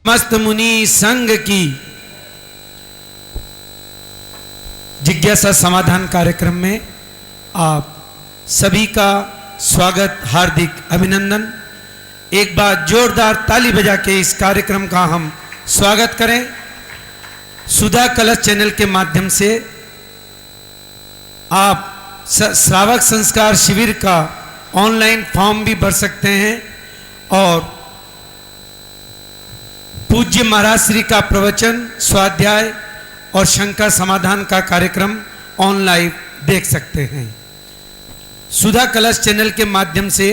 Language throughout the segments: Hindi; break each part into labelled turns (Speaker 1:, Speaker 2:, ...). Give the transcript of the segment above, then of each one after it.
Speaker 1: मस्त मुनि संघ की जिज्ञासा समाधान कार्यक्रम में आप सभी का स्वागत, हार्दिक अभिनंदन। एक बार जोरदार ताली बजा के इस कार्यक्रम का हम स्वागत करें। सुधा कलश चैनल के माध्यम से आप श्रावक संस्कार शिविर का ऑनलाइन फॉर्म भी भर सकते हैं और पूज्य महाराज श्री का प्रवचन, स्वाध्याय और शंका समाधान का कार्यक्रम ऑनलाइन देख सकते हैं। सुधा कलश चैनल के माध्यम से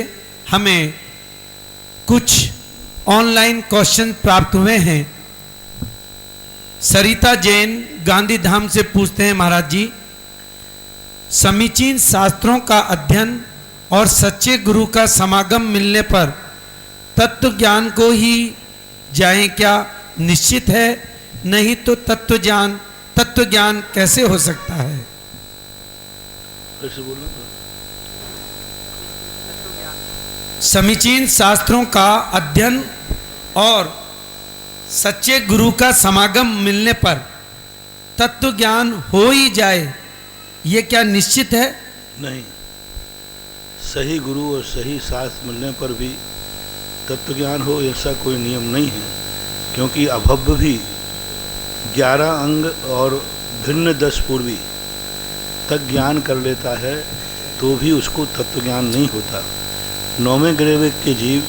Speaker 1: हमें कुछ ऑनलाइन क्वेश्चन प्राप्त हुए हैं। सरिता जैन गांधी धाम से पूछते हैं, महाराज जी, समीचीन शास्त्रों का अध्ययन और सच्चे गुरु का समागम मिलने पर तत्व ज्ञान को ही जाएं क्या निश्चित है? नहीं तो तत्व ज्ञान कैसे हो सकता है? समीचीन शास्त्रों का अध्ययन और सच्चे गुरु का समागम मिलने पर तत्व ज्ञान हो ही जाए, ये क्या निश्चित है?
Speaker 2: नहीं, सही गुरु और सही शास्त्र मिलने पर भी तत्व ज्ञान हो ऐसा कोई नियम नहीं है, क्योंकि अभव्य भी 11 अंग और भिन्न 10 पूर्वी तक ज्ञान कर लेता है तो भी उसको तत्व ज्ञान नहीं होता। 9वें ग्रेविक के जीव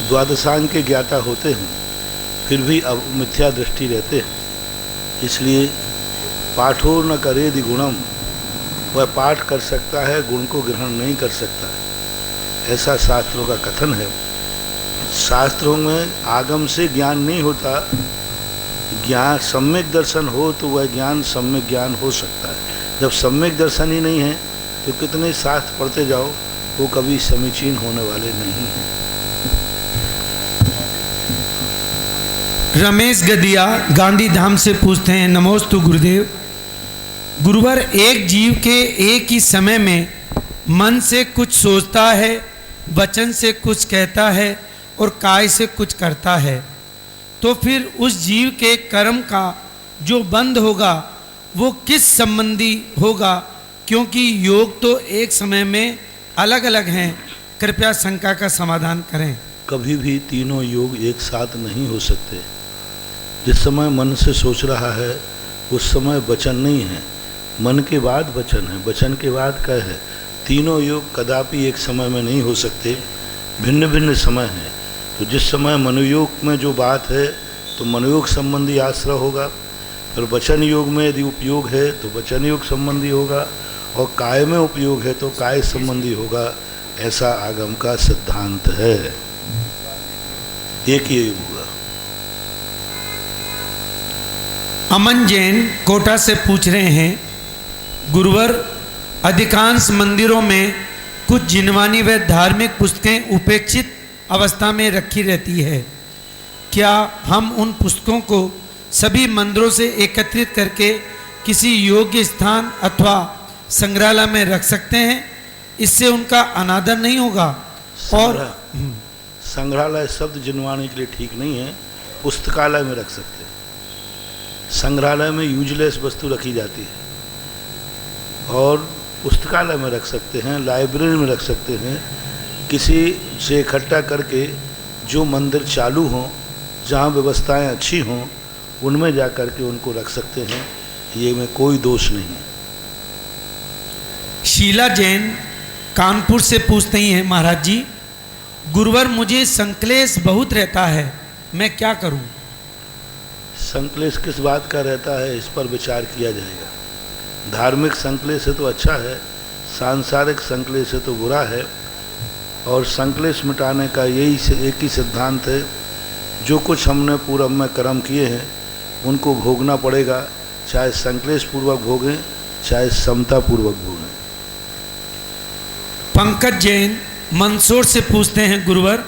Speaker 2: द्वादशांग के ज्ञाता होते हैं, फिर भी अब मिथ्या दृष्टि रहते हैं। इसलिए पाठो न करेदि गुणम, वह पाठ कर सकता है, गुण को ग्रहण नहीं कर सकता है, ऐसा शास्त्रों का कथन है। शास्त्रों में आगम से ज्ञान नहीं होता, ज्ञान सम्यक दर्शन हो तो वह ज्ञान सम्यक ज्ञान हो सकता है। जब सम्यक दर्शन ही नहीं है तो कितने शास्त्र पढ़ते जाओ, वो कभी समीचीन होने वाले नहीं हैं।
Speaker 1: रमेश गदिया गांधी धाम से पूछते हैं, नमोस्तु गुरुदेव, गुरुवर, एक जीव के एक ही समय में मन से कुछ सोचता है, वचन से कुछ कहता है और काय से कुछ करता है, तो फिर उस जीव के कर्म का जो बंध होगा वो किस संबंधी होगा? क्योंकि योग तो एक समय में अलग अलग हैं। कृपया शंका का समाधान करें।
Speaker 2: कभी भी तीनों योग एक साथ नहीं हो सकते। जिस समय मन से सोच रहा है उस समय वचन नहीं है, मन के बाद वचन है, वचन के बाद कह है। तीनों योग कदापि एक समय में नहीं हो सकते, भिन्न भिन्न समय हैं। तो जिस समय मनोयोग में जो बात है तो मनोयोग संबंधी आश्रय होगा, फिर वचन योग में यदि उपयोग है तो वचन योग संबंधी होगा, और काय में उपयोग है तो काय संबंधी होगा। ऐसा आगम का सिद्धांत है, एक ही योग होगा।
Speaker 1: अमन जैन कोटा से पूछ रहे हैं, गुरुवर, अधिकांश मंदिरों में कुछ जिनवानी व धार्मिक पुस्तकें उपेक्षित अवस्था में रखी रहती है, क्या हम उन पुस्तकों को सभी मंदिरों से एकत्रित करके किसी योग्य स्थान अथवा संग्रहालय में रख सकते हैं? इससे उनका अनादर नहीं होगा? और
Speaker 2: संग्रहालय शब्द जिनवानी के लिए ठीक नहीं है, पुस्तकालय में रख सकते हैं। संग्रहालय में यूजलेस वस्तु रखी जाती है और पुस्तकालय में रख सकते हैं, लाइब्रेरी में रख सकते हैं। किसी से इकट्ठा करके जो मंदिर चालू हों, जहाँ व्यवस्थाएं अच्छी हों, उनमें जा कर के उनको रख सकते हैं, ये में कोई दोष नहीं है।
Speaker 1: शीला जैन कानपुर से पूछते ही हैं, महाराज जी, गुरुवर, मुझे संक्लेश बहुत रहता है, मैं क्या करूं?
Speaker 2: संक्लेश किस बात का रहता है, इस पर विचार किया जाएगा। धार्मिक संक्लेश है तो अच्छा है, सांसारिक संक्लेश है तो बुरा है। और संक्लेश मिटाने का यही एक ही सिद्धांत है, जो कुछ हमने पूर्व में कर्म किए हैं उनको भोगना पड़ेगा, चाहे संक्लेश पूर्वक भोगें चाहे समता पूर्वक भोगें।
Speaker 1: पंकज जैन मंदसौर से पूछते हैं, गुरुवर,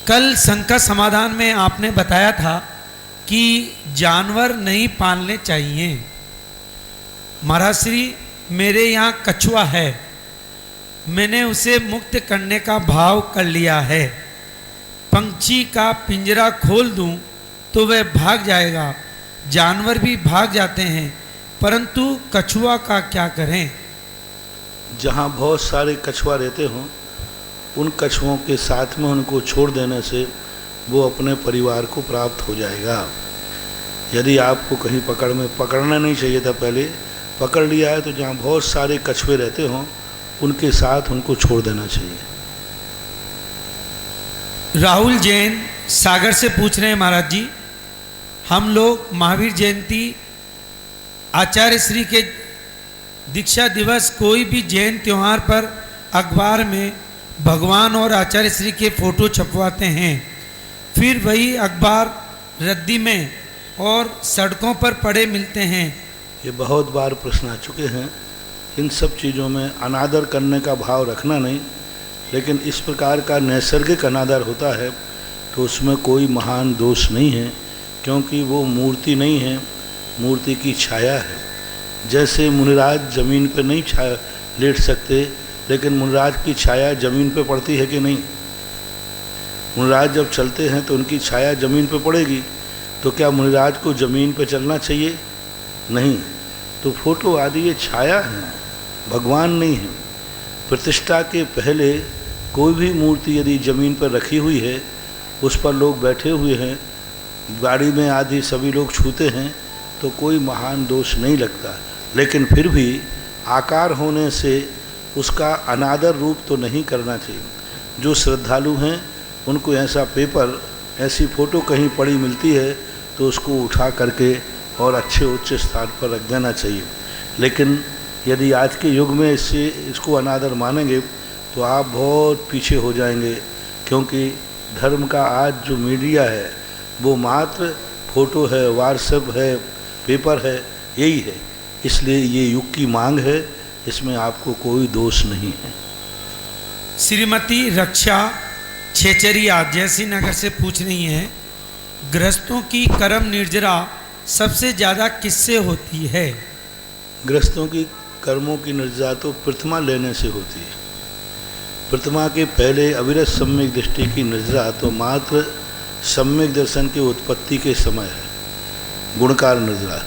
Speaker 1: कल शंका समाधान में आपने बताया था कि जानवर नहीं पालने चाहिए। महाराज श्री, मेरे यहाँ कछुआ है, मैंने उसे मुक्त करने का भाव कर लिया है। पंछी का पिंजरा खोल दूं तो वह भाग जाएगा। जानवर भी भाग जाते हैं, परंतु कछुआ का क्या करें?
Speaker 2: जहाँ बहुत सारे कछुआ रहते हों, उन कछुओं के साथ में उनको छोड़ देने से वो अपने परिवार को प्राप्त हो जाएगा। यदि आपको कहीं पकड़ना नहीं चाहिए था, पहले पकड़ लिया है, तो जहाँ बहुत सारे कछुए रहते हों उनके साथ उनको छोड़ देना चाहिए।
Speaker 1: राहुल जैन सागर से पूछ रहे हैं, महाराज जी हम लोग महावीर जयंती, आचार्य श्री के दीक्षा दिवस, कोई भी जैन त्यौहार पर अखबार में भगवान और आचार्य श्री के फोटो छपवाते हैं, फिर वही अखबार रद्दी में और सड़कों पर पड़े मिलते हैं।
Speaker 2: ये बहुत बार प्रश्न आ चुके हैं। इन सब चीज़ों में अनादर करने का भाव रखना नहीं, लेकिन इस प्रकार का नैसर्गिक अनादर होता है तो उसमें कोई महान दोष नहीं है, क्योंकि वो मूर्ति नहीं है, मूर्ति की छाया है। जैसे मुनिराज जमीन पर नहीं लेट सकते, लेकिन मुनिराज की छाया जमीन पे पड़ती है कि नहीं? मुनिराज जब चलते हैं तो उनकी छाया जमीन पे पड़ेगी, तो क्या मुनिराज को जमीन पे चलना चाहिए? नहीं। तो फोटो आदि ये छाया है, भगवान नहीं है। प्रतिष्ठा के पहले कोई भी मूर्ति यदि जमीन पर रखी हुई है, उस पर लोग बैठे हुए हैं, गाड़ी में आदि सभी लोग छूते हैं, तो कोई महान दोष नहीं लगता। लेकिन फिर भी आकार होने से उसका अनादर रूप तो नहीं करना चाहिए। जो श्रद्धालु हैं उनको ऐसा पेपर, ऐसी फ़ोटो कहीं पड़ी मिलती है तो उसको उठा करके और अच्छे उच्च स्थान पर रख देना चाहिए। लेकिन यदि आज के युग में इसको अनादर मानेंगे तो आप बहुत पीछे हो जाएंगे, क्योंकि धर्म का आज जो मीडिया है वो मात्र फ़ोटो है, व्हाट्सएप है, पेपर है, यही है। इसलिए ये युग की मांग है, इसमें आपको कोई दोष नहीं है।
Speaker 1: श्रीमती रक्षा छेचरिया जयसी नगर से पूछ रही हैं, गृहस्थों की कर्म निर्जरा सबसे ज़्यादा किससे होती है?
Speaker 2: गृहस्थों की कर्मों की निर्जरा तो प्रतिमा लेने से होती है। प्रतिमा के पहले अविरत सम्यक दृष्टि की निर्जरा तो मात्र सम्यक दर्शन की उत्पत्ति के समय है, गुणकार निर्जरा।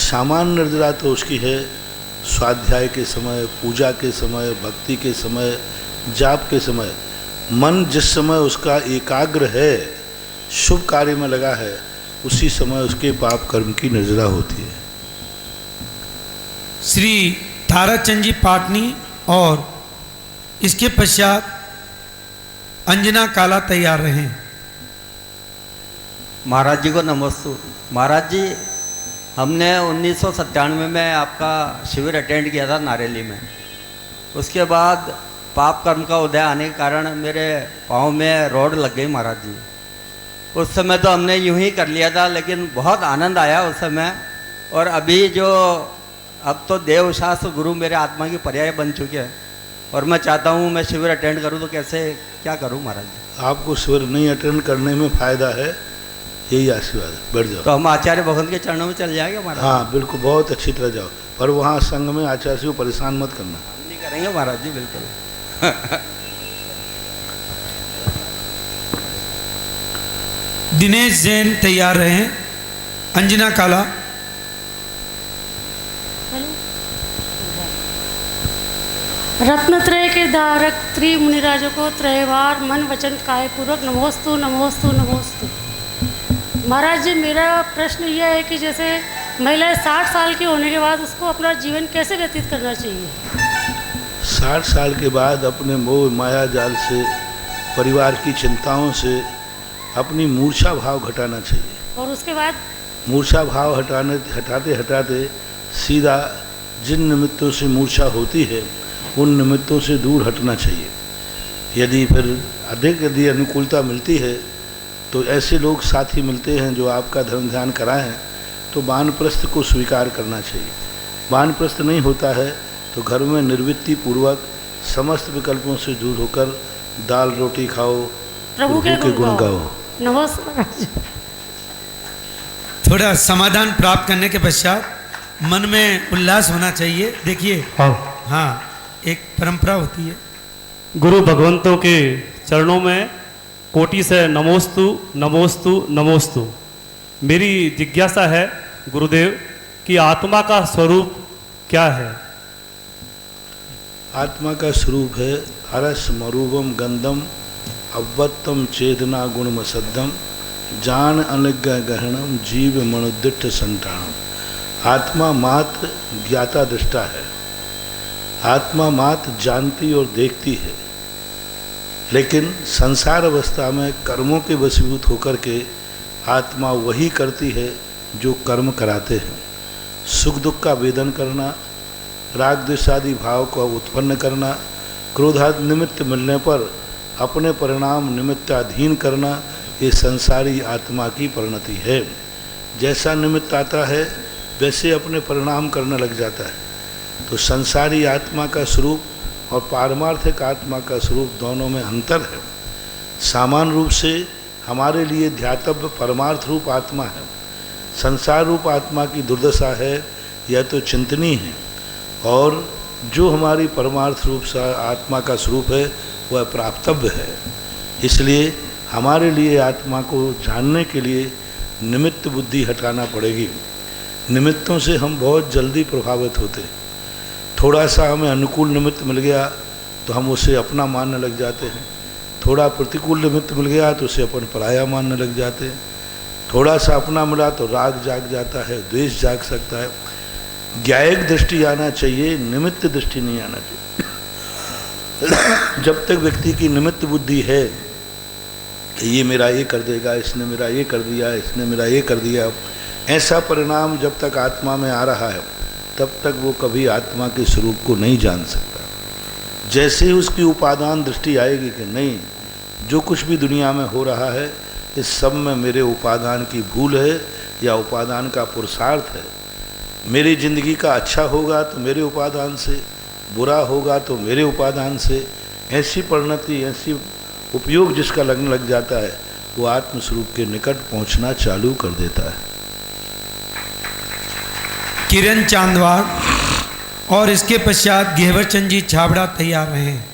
Speaker 2: सामान्य निर्जरा तो उसकी है स्वाध्याय के समय, पूजा के समय, भक्ति के समय, जाप के समय। मन जिस समय उसका एकाग्र है, शुभ कार्य में लगा है, उसी समय उसके पाप कर्म की निर्जरा होती है।
Speaker 1: श्री ताराचंद जी पाटनी और इसके पश्चात अंजना काला तैयार रहें।
Speaker 3: महाराज जी को नमस्ते। महाराज जी, हमने 1997 में आपका शिविर अटेंड किया था नारेली में। उसके बाद पाप कर्म का उदय आने के कारण मेरे पाँव में रोड लग गई महाराज जी। उस समय तो हमने यूं ही कर लिया था, लेकिन बहुत आनंद आया उस समय। और अभी जो अब तो देव शास्त्र गुरु मेरे आत्मा की पर्याय बन चुके हैं, और मैं चाहता हूं मैं शिविर अटेंड करूं, तो कैसे क्या करूं महाराज जी?
Speaker 2: आपको शिविर नहीं अटेंड करने में फायदा है, यही आशीर्वाद है, बैठ जाओ।
Speaker 3: तो हम आचार्य भगवंत के चरणों में चल जाएंगे महाराज?
Speaker 2: हाँ बिल्कुल, बहुत अच्छी तरह जाओ, पर वहाँ संघ में आचार्य को परेशान मत करना।
Speaker 3: हम नहीं करेंगे महाराज जी, बिल्कुल।
Speaker 1: दिनेश जैन तैयार रहें। अंजना काला।
Speaker 4: रत्नत्रय के धारक त्रि मुनिराजों को त्रयवार मन वचन काय पूर्वक नमोस्तु नमोस्तु नमोस्तु। महाराज जी, मेरा प्रश्न यह है कि जैसे महिला 60 साल की होने के बाद उसको अपना जीवन कैसे व्यतीत करना चाहिए?
Speaker 2: 60 साल के बाद अपने मोह माया जाल से, परिवार की चिंताओं से अपनी मूर्छा भाव घटाना चाहिए।
Speaker 4: और उसके बाद
Speaker 2: मूर्छा भाव हटाते हटाते सीधा जिन निमित्तों से मूर्छा होती है उन निमित्तों से दूर हटना चाहिए। यदि फिर यदि अनुकूलता मिलती है तो ऐसे लोग साथी मिलते हैं जो आपका धर्म ध्यान कराएं, तो वानप्रस्थ को स्वीकार करना चाहिए। वानप्रस्थ नहीं होता है तो घर में निर्वृत्ति पूर्वक समस्त विकल्पों से दूर होकर दाल रोटी खाओ,
Speaker 4: प्रभु के
Speaker 2: गुण गाओ।
Speaker 4: नमस्कार।
Speaker 1: थोड़ा समाधान प्राप्त करने के पश्चात मन में उल्लास होना चाहिए। देखिए, हाँ, एक परंपरा होती है।
Speaker 5: गुरु भगवंतों के चरणों में कोटि से नमोस्तु नमोस्तु नमोस्तु। मेरी जिज्ञासा है गुरुदेव कि आत्मा का स्वरूप क्या है?
Speaker 2: आत्मा का स्वरूप है हरस मरूपम गंधम अव्वत्तम चेतना गुणमसद्धम जान अनज्ञा गहनम जीव मनुदिष्ट संतानम। आत्मा मात्र ज्ञाता दृष्टा है, आत्मा मात्र जानती और देखती है, लेकिन संसार अवस्था में कर्मों के वशीभूत होकर के आत्मा वही करती है जो कर्म कराते हैं। सुख दुख का वेदन करना, राग द्वेष आदि भाव को उत्पन्न करना, क्रोधादि निमित्त मिलने पर अपने परिणाम निमित्ताधीन करना, ये संसारी आत्मा की परिणति है। जैसा निमित्त आता है वैसे अपने परिणाम करने लग जाता है। तो संसारी आत्मा का स्वरूप और पारमार्थिक आत्मा का स्वरूप दोनों में अंतर है। सामान्य रूप से हमारे लिए ध्यातव्य परमार्थ रूप आत्मा है। संसार रूप आत्मा की दुर्दशा है, यह तो चिंतनीय है, और जो हमारी परमार्थ रूप से आत्मा का स्वरूप है वह प्राप्तव्य है। इसलिए हमारे लिए आत्मा को जानने के लिए निमित्त बुद्धि हटाना पड़ेगी। निमित्तों से हम बहुत जल्दी प्रभावित होते हैं। थोड़ा सा हमें अनुकूल निमित्त मिल गया तो हम उसे अपना मानने लग जाते हैं, थोड़ा प्रतिकूल निमित्त मिल गया तो उसे अपन पराया मानने लग जाते हैं, थोड़ा सा अपना मिला तो राग जाग जाता है, द्वेष जाग सकता है। ज्ञायक दृष्टि आना चाहिए, निमित्त दृष्टि नहीं आना चाहिए। जब तक व्यक्ति की निमित्त बुद्धि है कि ये मेरा ये कर देगा, इसने मेरा ये कर दिया, इसने मेरा ये कर दिया, ऐसा परिणाम जब तक आत्मा में आ रहा है तब तक वो कभी आत्मा के स्वरूप को नहीं जान सकता। जैसे ही उसकी उपादान दृष्टि आएगी कि नहीं, जो कुछ भी दुनिया में हो रहा है इस सब में मेरे उपादान की भूल है या उपादान का पुरुषार्थ है, मेरी जिंदगी का अच्छा होगा तो मेरे उपादान से, बुरा होगा तो मेरे उपादान से, ऐसी परिणति, ऐसी उपयोग जिसका लगने लग जाता है वो आत्मस्वरूप के निकट पहुंचना चालू कर देता है।
Speaker 1: किरण चांदवाड़ और इसके पश्चात घेवरचंद जी छाबड़ा तैयार हैं।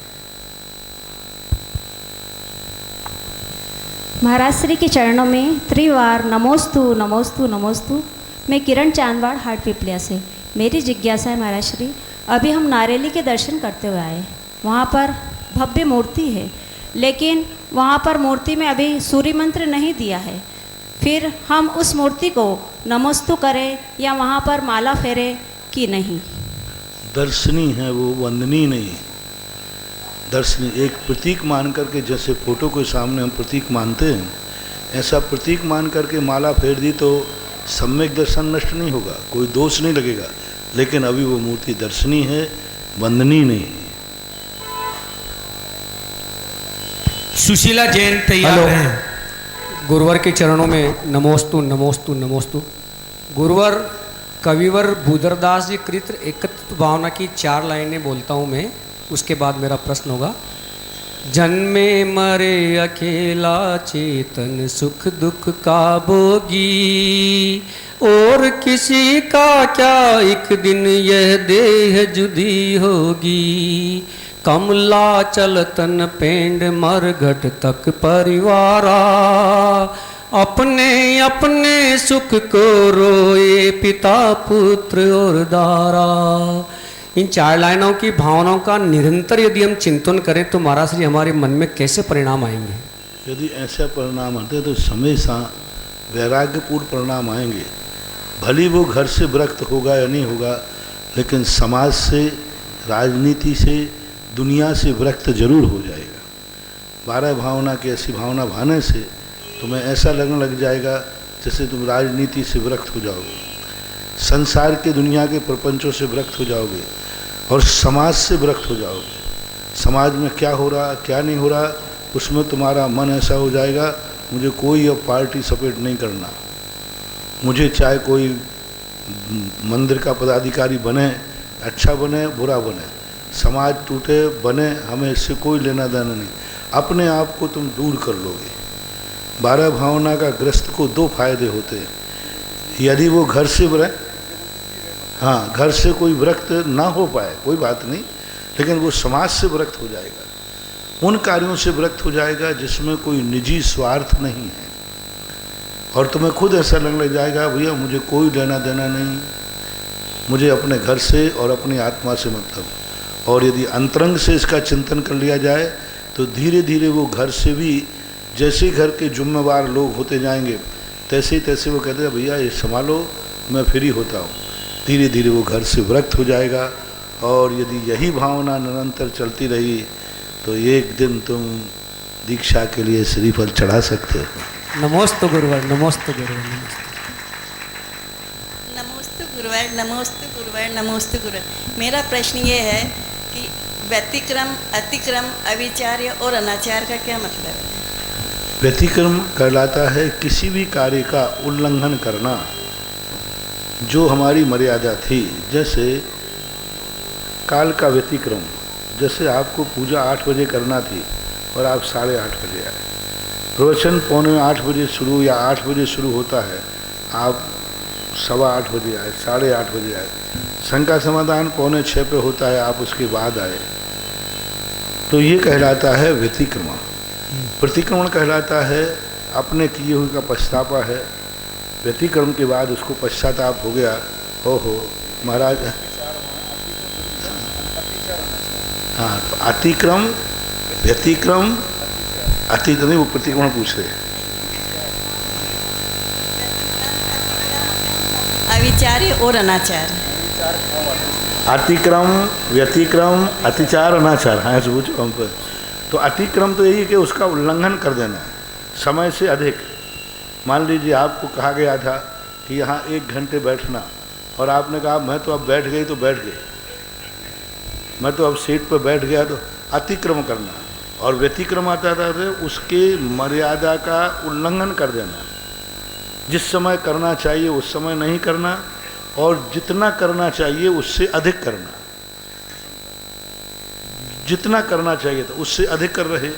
Speaker 6: महाराज श्री के चरणों में त्रिवार नमोस्तु नमोस्तु नमोस्तु। मैं किरण चांदवाड़ हाट पिपलिया से। मेरी जिज्ञासा है महाराज श्री, अभी हम नारेली के दर्शन करते हुए आए, वहाँ पर भव्य मूर्ति है, लेकिन वहाँ पर मूर्ति में अभी सूर्य मंत्र नहीं दिया है। फिर हम उस मूर्ति को नमोस्तु करें या वहाँ पर माला फेरे कि नहीं?
Speaker 2: दर्शनी है वो, वंदनीय नहीं। दर्शनी एक प्रतीक मान करके, जैसे फोटो के सामने हम प्रतीक मानते हैं, ऐसा प्रतीक मान करके माला फेर दी तो सम्यक दर्शन नष्ट नहीं होगा, कोई दोष नहीं लगेगा, लेकिन अभी वो मूर्ति दर्शनीय है, वंदनीय नहीं है।
Speaker 1: सुशीला जैन तैयार हैं।
Speaker 7: गुरुवर के चरणों में नमोस्तु नमोस्तु नमोस्तु। गुरुवर कविवर भूधरदास जी कृत एकत्व भावना की 4 लाइनें बोलता हूँ मैं, उसके बाद मेरा प्रश्न होगा। जन्मे मरे अकेला चेतन सुख दुख का भोगी, और किसी का क्या एक दिन यह देह जुदी होगी। कमला चलतन पेंड मरघट तक परिवारा, अपने अपने सुख को रोए पिता पुत्र और दारा। इन 4 लाइनों की भावनाओं का निरंतर यदि हम चिंतन करें तो महाराज श्री हमारे मन में कैसे परिणाम आएंगे?
Speaker 2: यदि ऐसा परिणाम आते तो हमेशा वैराग्यपूर्ण परिणाम आएंगे। भली वो घर से विरक्त होगा या नहीं होगा, लेकिन समाज से, राजनीति से, दुनिया से विरक्त जरूर हो जाएगा। 12 भावना की ऐसी भावना भाने से तुम्हें ऐसा लगने लग जाएगा जैसे तुम राजनीति से विरक्त हो जाओगे, संसार के दुनिया के प्रपंचों से विरक्त हो जाओगे और समाज से विरक्त हो जाओगे। समाज में क्या हो रहा क्या नहीं हो रहा उसमें तुम्हारा मन ऐसा हो जाएगा, मुझे कोई अब पार्टी सपोर्ट नहीं करना, मुझे चाहे कोई मंदिर का पदाधिकारी बने, अच्छा बने बुरा बने, समाज टूटे बने, हमें इससे कोई लेना देना नहीं, अपने आप को तुम दूर कर लोगे। 12 भावना का ग्रस्त को 2 फायदे होते हैं। यदि वो घर से घर से कोई विरक्त ना हो पाए कोई बात नहीं, लेकिन वो समाज से विरक्त हो जाएगा, उन कार्यों से विरक्त हो जाएगा जिसमें कोई निजी स्वार्थ नहीं है। और तुम्हें खुद ऐसा लगने लग जाएगा भैया मुझे कोई लेना देना नहीं, मुझे अपने घर से और अपनी आत्मा से मतलब। और यदि अंतरंग से इसका चिंतन कर लिया जाए तो धीरे धीरे वो घर से भी, जैसे घर के जिम्मेवार लोग होते जाएंगे तैसे तैसे वो कहते हैं भैया ये संभालो, मैं फ्री होता हूँ। धीरे धीरे वो घर से विरक्त हो जाएगा। और यदि यही भावना निरंतर चलती रही तो एक दिन तुम दीक्षा के लिए श्रीफल चढ़ा सकते हो।
Speaker 7: नमोस्तु गुरुवर, नमोस्तु गुरुवर, नमोस्तु।
Speaker 8: नमोस्तु गुरुवर, नमोस्तु गुरुवर, नमोस्तु गुरुवर। मेरा प्रश्न ये है कि व्यतिक्रम, अतिक्रम, अविचार्य और अनाचार का क्या मतलब है?
Speaker 2: व्यतिक्रम कहलाता है किसी भी कार्य का उल्लंघन करना जो हमारी मर्यादा थी। जैसे काल का व्यतिक्रम, जैसे आपको पूजा 8 बजे करना थी और आप 8:30 बजे आए, प्रवचन 7:45 बजे शुरू या 8 बजे शुरू होता है, आप 8:15 बजे आए, 8:30 बजे आए, शंका समाधान 5:45 पे होता है, आप उसके बाद आए, तो ये कहलाता है व्यतिक्रमण। प्रतिक्रमण कहलाता है अपने किए हुए का पछतावा है, व्यतिक्रम के बाद उसको पश्चाताप हो गया, हो महाराज। हाँ, तो अतिक्रम, व्यतिक्रम, अतिक्रम, वो प्रतिक्रमण पूछ रहे हैं।
Speaker 8: अविचार्य और अनाचार।
Speaker 2: अतिक्रम, व्यतिक्रम, अतिचार, अनाचार। हाँ, ऐसे पूछो हम पर। तो अतिक्रम तो यही कि उसका उल्लंघन कर देना समय से अधिक। मान लीजिए आपको कहा गया था कि यहाँ 1 घंटे बैठना और आपने कहा मैं तो अब बैठ गई तो बैठ गई, मैं तो अब सीट पर बैठ गया, तो अतिक्रम करना। और व्यतिक्रम आता था तो उसके मर्यादा का उल्लंघन कर देना, जिस समय करना चाहिए उस समय नहीं करना और जितना करना चाहिए उससे अधिक करना, जितना करना चाहिए था उससे अधिक कर रहे।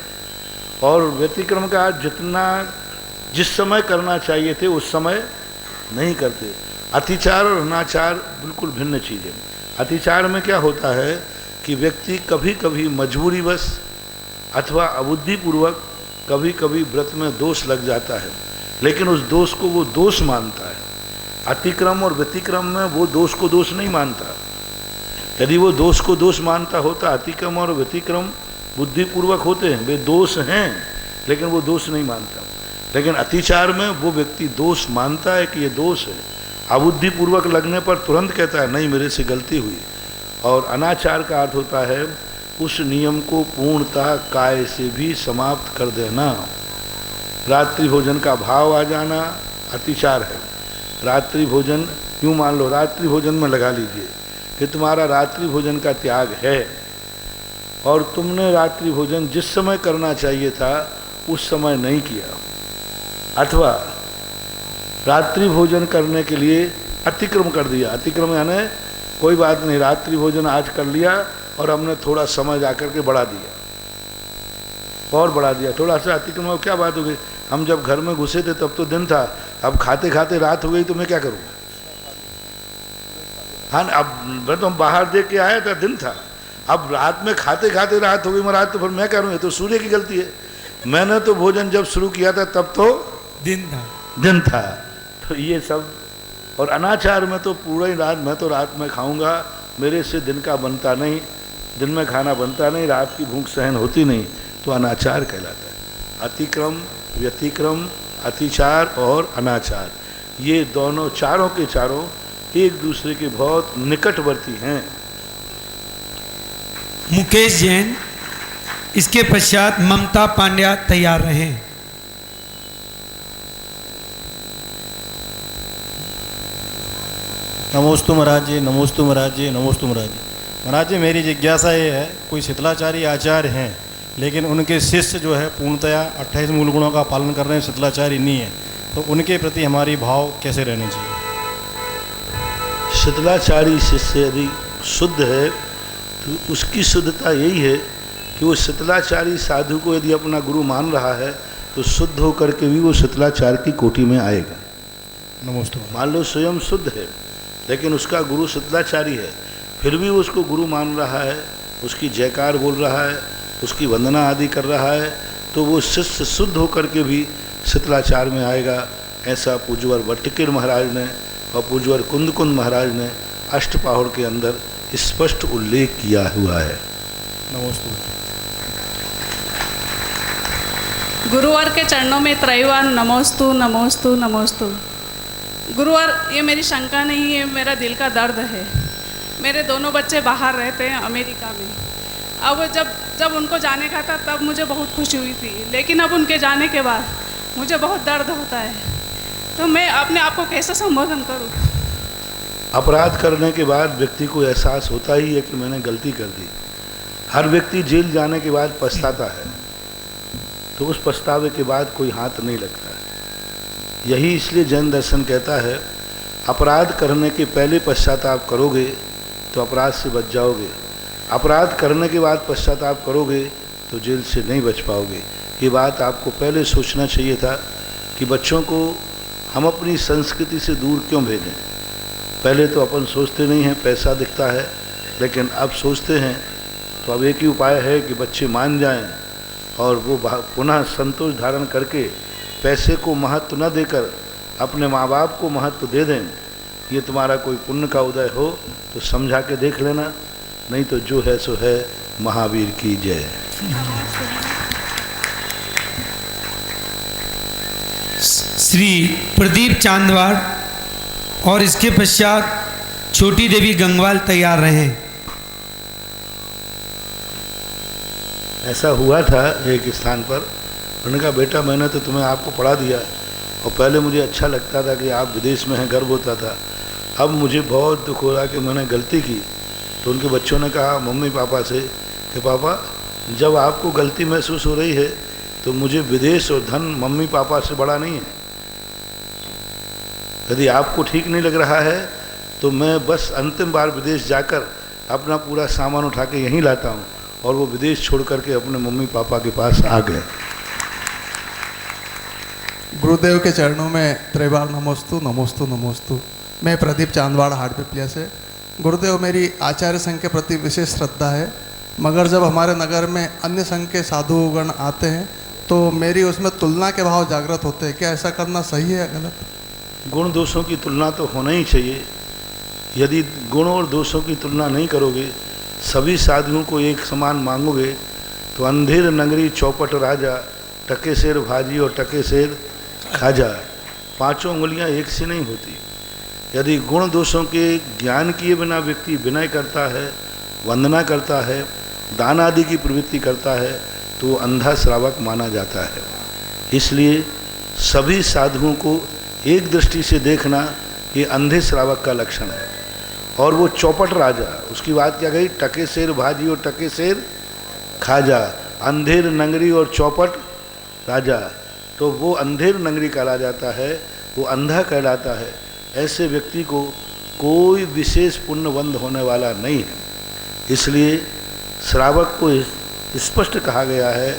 Speaker 2: और व्यतिक्रम का जितना जिस समय करना चाहिए थे उस समय नहीं करते। अतिचार और अनाचार बिल्कुल भिन्न चीज़ें। अतिचार में क्या होता है कि व्यक्ति कभी कभी मजबूरीवश अथवा अबुद्धिपूर्वक कभी कभी व्रत में दोष लग जाता है, लेकिन उस दोष को वो दोष मानता है। अतिक्रम और व्यतिक्रम में वो दोष को दोष नहीं मानता। यदि वो दोष को दोष मानता होता, अतिक्रम और व्यतिक्रम बुद्धिपूर्वक होते हैं, वे दोष हैं, लेकिन वो दोष नहीं मानता। लेकिन अतिचार में वो व्यक्ति दोष मानता है कि ये दोष है, अबुद्धिपूर्वक लगने पर तुरंत कहता है नहीं मेरे से गलती हुई। और अनाचार का अर्थ होता है उस नियम को पूर्णतः काय से भी समाप्त कर देना। रात्रि भोजन का भाव आ जाना अतिचार है। रात्रि भोजन यूँ मान लो, रात्रि भोजन में लगा लीजिए कि तुम्हारा रात्रि भोजन का त्याग है और तुमने रात्रि भोजन जिस समय करना चाहिए था उस समय नहीं किया, अथवा रात्रि भोजन करने के लिए अतिक्रम कर दिया। अतिक्रम यानी कोई बात नहीं, रात्रि भोजन आज कर लिया और हमने थोड़ा समय जा कर के बढ़ा दिया और बढ़ा दिया, थोड़ा सा अतिक्रम हो, क्या बात हो गई। हम जब घर में घुसे थे तब तो दिन था, अब खाते खाते रात हो गई तो मैं क्या करूँ। हाँ, अब मैं तो बाहर देख के आया था, दिन था, अब रात में खाते खाते रात हो गई महाराज, तो फिर मैं करूँ ये तो सूर्य की गलती है। मैंने तो भोजन जब शुरू किया था तब तो दिन था। तो ये सब। और अनाचार में तो पूरा ही रात, मैं तो रात में खाऊंगा, मेरे से दिन का बनता नहीं, दिन में खाना बनता नहीं, रात की भूख सहन होती नहीं, तो अनाचार कहलाता है। अतिक्रम, व्यतिक्रम, अतिचार और अनाचार, ये दोनों चारों के चारों एक दूसरे के बहुत निकटवर्ती हैं।
Speaker 1: मुकेश जैन, इसके पश्चात ममता पांड्या तैयार रहें।
Speaker 9: नमोस्तु महाराज जी, नमोस्तु महाराज जी, नमोस्तु महाराज जी। महाराज जी, मेरी जिज्ञासा ये है, कोई शीतलाचारी आचार्य हैं लेकिन उनके शिष्य जो है पूर्णतया 28 मूल गुणों का पालन कर रहे हैं, शीतलाचारी नहीं है, तो उनके प्रति हमारी भाव कैसे रहने चाहिए?
Speaker 2: शीतलाचारी शिष्य यदि शुद्ध है तो उसकी शुद्धता यही है कि वो शीतलाचारी साधु को यदि अपना गुरु मान रहा है तो शुद्ध होकर के भी वो शीतलाचार की कोटि में आएगा।
Speaker 9: नमोस्तु।
Speaker 2: मान लो स्वयं शुद्ध है लेकिन उसका गुरु शीतलाचारी है, फिर भी उसको गुरु मान रहा है, उसकी जयकार बोल रहा है, उसकी वंदना आदि कर रहा है, तो वो शिष्य शुद्ध होकर के भी शीतलाचार में आएगा। ऐसा पूज्यवर वट्टिकेर महाराज ने और पूज्यवर कुंद महाराज ने अष्टपाहुड़ के अंदर स्पष्ट उल्लेख किया हुआ है।
Speaker 9: नमोस्तु।
Speaker 10: गुरुवर के चरणों में त्रैवार नमोस्तु नमोस्तु नमोस्तु। गुरुवर, ये मेरी शंका नहीं है, मेरा दिल का दर्द है। मेरे दोनों बच्चे बाहर रहते हैं अमेरिका में। अब जब उनको जाने का था तब मुझे बहुत खुशी हुई थी, लेकिन अब उनके जाने के बाद मुझे बहुत दर्द होता है। तो मैं अपने आप को कैसे संबोधन करूं?
Speaker 2: अपराध करने के बाद व्यक्ति को एहसास होता ही है कि मैंने गलती कर दी। हर व्यक्ति जेल जाने के बाद पछताता है, तो उस पछतावे के बाद कोई हाथ नहीं लगता है। यही इसलिए जैन दर्शन कहता है, अपराध करने के पहले पश्चाताप करोगे तो अपराध से बच जाओगे, अपराध करने के बाद पश्चाताप करोगे तो जेल से नहीं बच पाओगे। ये बात आपको पहले सोचना चाहिए था कि बच्चों को हम अपनी संस्कृति से दूर क्यों भेजें। पहले तो अपन सोचते नहीं हैं, पैसा दिखता है, लेकिन अब सोचते हैं। तो अब एक ही उपाय है कि बच्चे मान जाएं और वो पुनः संतोष धारण करके पैसे को महत्व न देकर अपने माँ बाप को महत्व दे दें। ये तुम्हारा कोई पुण्य का उदय हो तो समझा के देख लेना, नहीं तो जो है सो है। महावीर की जय।
Speaker 1: श्री प्रदीप चांदवाड़ और इसके पश्चात छोटी देवी गंगवाल तैयार रहे।
Speaker 2: ऐसा हुआ था एक स्थान पर, उन्होंने कहा बेटा मैंने तो तुम्हें आपको पढ़ा दिया और पहले मुझे अच्छा लगता था कि आप विदेश में हैं, गर्व होता था। अब मुझे बहुत दुख हो रहा कि मैंने गलती की। तो उनके बच्चों ने कहा मम्मी पापा से कि पापा जब आपको गलती महसूस हो रही है तो मुझे विदेश और धन मम्मी पापा से बड़ा नहीं है। यदि आपको ठीक नहीं लग रहा है तो मैं बस अंतिम बार विदेश जाकर अपना पूरा सामान उठा के यहीं लाता हूँ। और वो विदेश छोड़ करके अपने मम्मी पापा के पास आ गए।
Speaker 11: गुरुदेव के चरणों में त्रैवार नमोस्तु नमोस्तु नमोस्तु। मैं प्रदीप चांदवाड़ हाटपिपलिया से। गुरुदेव, मेरी आचार्य संघ के प्रति विशेष श्रद्धा है, मगर जब हमारे नगर में अन्य संघ के साधुगण आते हैं तो मेरी उसमें तुलना के भाव जागृत होते हैं। क्या ऐसा करना सही है या गलत?
Speaker 2: गुण दोषों की तुलना तो होना ही चाहिए। यदि गुण और दोषों की तुलना नहीं करोगे, सभी साधुओं को एक समान मांगोगे, तो अंधेर नगरी चौपट राजा, टके शेर भाजी और टके शेर खाजा, पांचों उंगलियां एक से नहीं होती। यदि गुण दोषों के ज्ञान किए बिना व्यक्ति विनय करता है, वंदना करता है, दान आदि की प्रवृत्ति करता है, तो वो अंधा श्रावक माना जाता है। इसलिए सभी साधुओं को एक दृष्टि से देखना ये अंधे श्रावक का लक्षण है। और वो चौपट राजा, उसकी बात क्या गई, टके शेर भाजी और टके शेर खाजा, अंधेर नगरी और चौपट राजा, तो वो अंधेर नगरी कहला जाता है, वो अंधा कहलाता है। ऐसे व्यक्ति को कोई विशेष पुण्यबंध होने वाला नहीं है। इसलिए श्रावक को स्पष्ट कहा गया है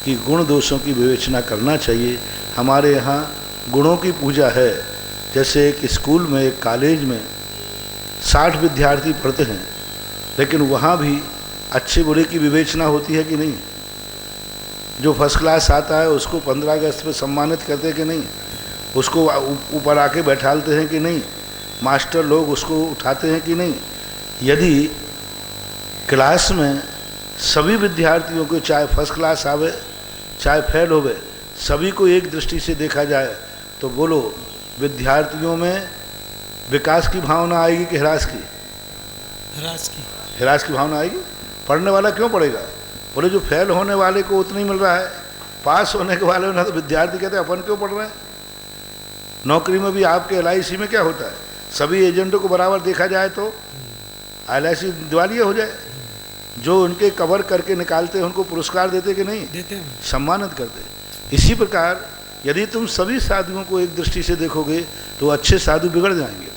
Speaker 2: कि गुण दोषों की विवेचना करना चाहिए। हमारे यहाँ गुणों की पूजा है। जैसे एक स्कूल में, एक कॉलेज में 60 विद्यार्थी पढ़ते हैं, लेकिन वहाँ भी अच्छे बुरे की विवेचना होती है कि नहीं? जो फर्स्ट क्लास आता है उसको 15 अगस्त पे सम्मानित करते हैं कि नहीं? उसको ऊपर आके बैठालते हैं कि नहीं? मास्टर लोग उसको उठाते हैं कि नहीं? यदि क्लास में सभी विद्यार्थियों को, चाहे फर्स्ट क्लास आवे चाहे फेल होवे, सभी को एक दृष्टि से देखा जाए, तो बोलो विद्यार्थियों में विकास की भावना आएगी कि ह्रास की? ह्रास की भावना आएगी। पढ़ने वाला क्यों पढ़ेगा? बोले जो फेल होने वाले को उतना ही मिल रहा है, पास होने के वाले ना, तो विद्यार्थी कहते हैं अपन क्यों पढ़ रहे हैं। नौकरी में भी आपके LIC में क्या होता है, सभी एजेंटों को बराबर देखा जाए तो LIC दिवालिया हो जाए। जो उनके कवर करके निकालते हैं उनको पुरस्कार देते कि नहीं? देते हैं, सम्मानित करते। इसी प्रकार यदि तुम सभी साधुओं को एक दृष्टि से देखोगे तो अच्छे साधु बिगड़ जाएंगे।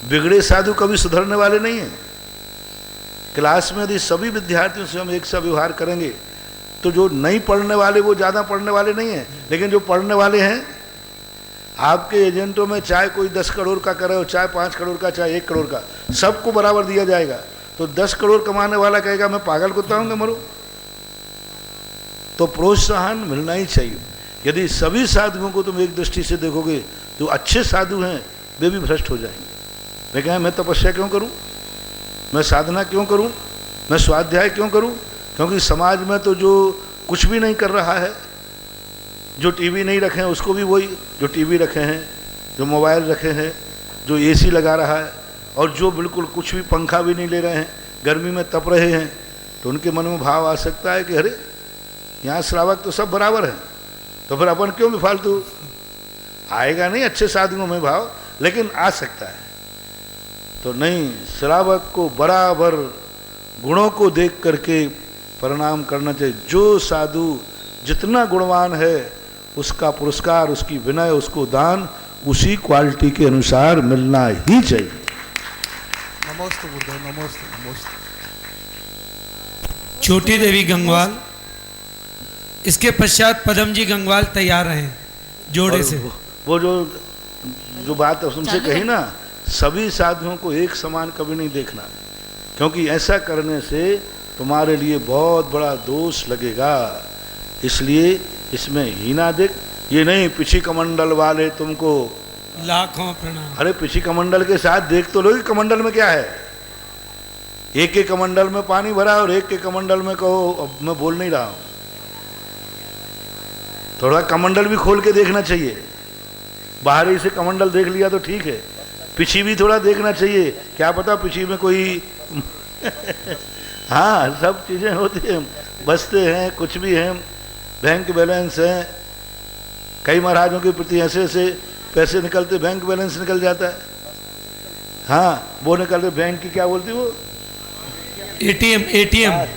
Speaker 2: बिगड़े साधु कभी सुधरने वाले नहीं हैं। क्लास में यदि सभी विद्यार्थियों से हम एक सा व्यवहार करेंगे तो जो नहीं पढ़ने वाले वो ज़्यादा पढ़ने वाले नहीं हैं, लेकिन जो पढ़ने वाले हैं, आपके एजेंटों में चाहे कोई 10 करोड़ का करे, चाहे 5 करोड़ का, चाहे 1 करोड़ का, सबको बराबर दिया जाएगा। तो 10 करोड़ कमाने वाला कहेगा मैं पागल कुत्ता हूँ, मरो। तो प्रोत्साहन मिलना ही चाहिए। यदि सभी साधुओं को तुम एक दृष्टि से देखोगे जो अच्छे साधु हैं वे भी भ्रष्ट हो जाएंगे। वे कहें मैं तपस्या क्यों करूं, मैं साधना क्यों करूं, मैं स्वाध्याय क्यों करूं, क्योंकि समाज में तो जो कुछ भी नहीं कर रहा है, जो टीवी नहीं रखे हैं उसको भी वही, जो टीवी रखे हैं, जो मोबाइल रखे हैं, जो एसी लगा रहा है, और जो बिल्कुल कुछ भी पंखा भी नहीं ले रहे हैं, गर्मी में तप रहे हैं, तो उनके मन में भाव आ सकता है कि अरे यहाँ श्रावक तो सब बराबर हैं, तो फिर अपन क्यों बेफालतू। आएगा नहीं अच्छे साधुओं में भाव, लेकिन आ सकता है। तो नहीं, श्रावक को बराबर गुणों को देख करके प्रणाम करना चाहिए। जो साधु जितना गुणवान है उसका पुरस्कार, उसकी विनय, उसको दान उसी क्वालिटी के अनुसार मिलना ही चाहिए।
Speaker 11: नमोस्तु गुरुदेव, नमोस्तु नमोस्तु।
Speaker 1: छोटी देवी गंगवाल, इसके पश्चात पदम जी गंगवाल तैयार हैं जोड़े से।
Speaker 2: वो जो बात तुमसे कही ना, सभी साधुओं को एक समान कभी नहीं देखना, क्योंकि ऐसा करने से तुम्हारे लिए बहुत बड़ा दोष लगेगा। इसलिए इसमें हीना देख, ये नहीं पिछी कमंडल वाले तुमको
Speaker 1: लाखों प्रणाम।
Speaker 2: अरे पिछी कमंडल के साथ देख तो लो कि कमंडल में क्या है। एक के कमंडल में पानी भरा और एक के कमंडल में कहो, अब मैं बोल नहीं रहा हूं, थोड़ा कमंडल भी खोल के देखना चाहिए। बाहरी से कमंडल देख लिया तो ठीक है, पीछे भी थोड़ा देखना चाहिए, क्या पता पीछे में कोई हाँ सब चीजें होती हैं, बचते हैं, कुछ भी हैं, बैंक बैलेंस है। कई महाराजों के प्रति ऐसे ऐसे पैसे निकलते, बैंक बैलेंस निकल जाता है। हाँ वो निकलते, बैंक की क्या बोलती वो,
Speaker 1: एटीएम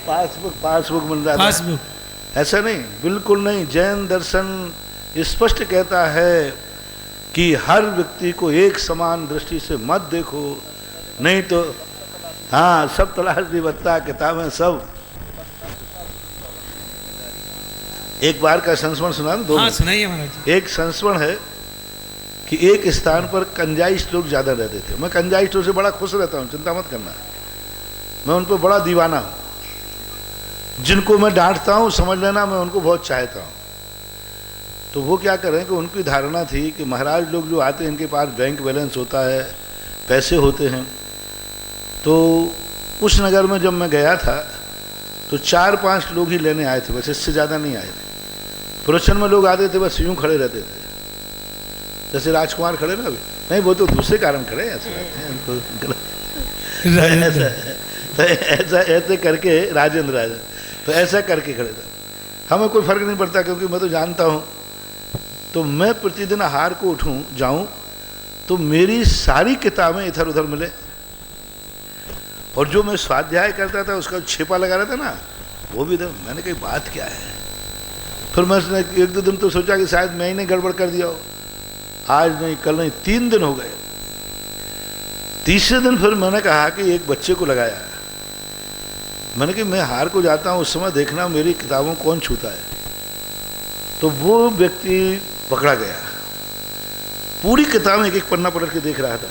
Speaker 2: पासबुक मिल जाता है।
Speaker 1: पासबुक
Speaker 2: ऐसा नहीं, बिल्कुल नहीं। जैन दर्शन स्पष्ट कहता है कि हर व्यक्ति को एक समान दृष्टि से मत देखो, नहीं तो हाँ सब तलाश दिवत्ता किताबें सब। एक बार का संस्मरण सुना दो।
Speaker 1: हाँ सुनाइए महाराज।
Speaker 2: एक संस्मरण है कि एक स्थान पर कंजाइश लोग ज्यादा रहते थे। मैं कंजाइश लोग से बड़ा खुश रहता हूँ, चिंता मत करना, मैं उन पर बड़ा दीवाना हूँ। जिनको मैं डांटता हूँ समझ लेना मैं उनको बहुत चाहता हूँ। तो वो क्या करें कि उनकी धारणा थी कि महाराज लोग जो आते हैं इनके पास बैंक बैलेंस होता है, पैसे होते हैं। तो उस नगर में जब मैं गया था तो 4-5 लोग ही लेने आए थे, बस इससे ज़्यादा नहीं आए थे। प्रवचन में लोग आते थे बस यूँ खड़े रहते थे, जैसे राजकुमार खड़े ना अभी, नहीं वो तो दूसरे कारण खड़े हैं, ऐसे करके राजेंद्र तो ऐसा करके खड़े थे। हमें कोई फर्क नहीं पड़ता क्योंकि मैं तो जानता हूँ। तो मैं प्रतिदिन आहार को उठूँ जाऊँ तो मेरी सारी किताबें इधर उधर मिले, और जो मैं स्वाध्याय करता था उसका छिपा लगा रहा था ना वो भी इधर। मैंने कही बात क्या है, फिर मैं 1-2 दिन तो सोचा कि शायद मैं ही ने गड़बड़ कर दिया हो। आज नहीं कल नहीं 3 दिन हो गए। तीसरे दिन फिर मैंने कहा कि एक बच्चे को लगाया, मैंने कहा मैं हार को जाता हूँ उस समय देखना मेरी किताबों कौन छूता है। तो वो व्यक्ति पकड़ा गया, पूरी किताब एक एक पन्ना पलट के देख रहा था।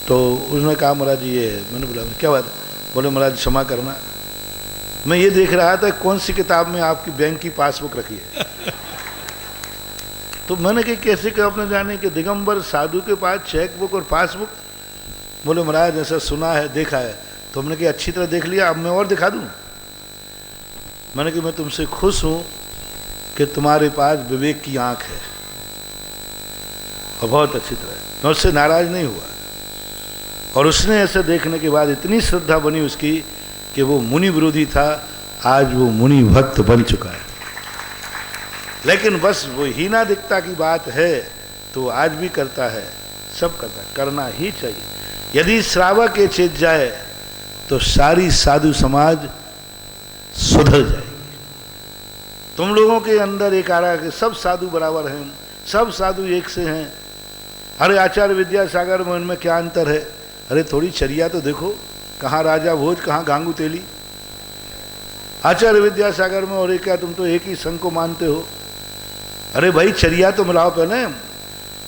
Speaker 2: तो उसने कहा महाराज जी ये है। मैंने बोला क्या बात, बोले महाराज क्षमा करना, मैं ये देख रहा था कौन सी किताब में आपकी बैंक की पासबुक रखी है। तो मैंने कहा कैसे कि आपने जाने कि दिगंबर साधु के पास चेक बुक और पासबुक। बोले महाराज ऐसा सुना है देखा है। तो हमने कहा अच्छी तरह देख लिया, अब मैं और दिखा दूं। मैंने कहा मैं तुमसे खुश हूं कि तुम्हारे पास विवेक की आंख है, और बहुत अच्छी तरह। मैं उससे नाराज नहीं हुआ, और उसने ऐसे देखने के बाद इतनी श्रद्धा बनी उसकी कि वो मुनि विरोधी था, आज वो मुनि भक्त बन चुका है। लेकिन बस वो हीना दिखता की बात है तो आज भी करता है, सब करता है, करना ही चाहिए। यदि श्रावक ये चेत जाए तो सारी साधु समाज सुधर जाएगी। तुम लोगों के अंदर एक आ रहा है कि सब साधु बराबर हैं, सब साधु एक से हैं। अरे आचार्य विद्यासागर में उनमें क्या अंतर है? अरे थोड़ी चर्या तो देखो, कहाँ राजा भोज कहाँ गांगू तेली। आचार्य विद्यासागर में और एक क्या तुम तो एक ही संघ को मानते हो। अरे भाई चर्या तो मिलाओ पहले।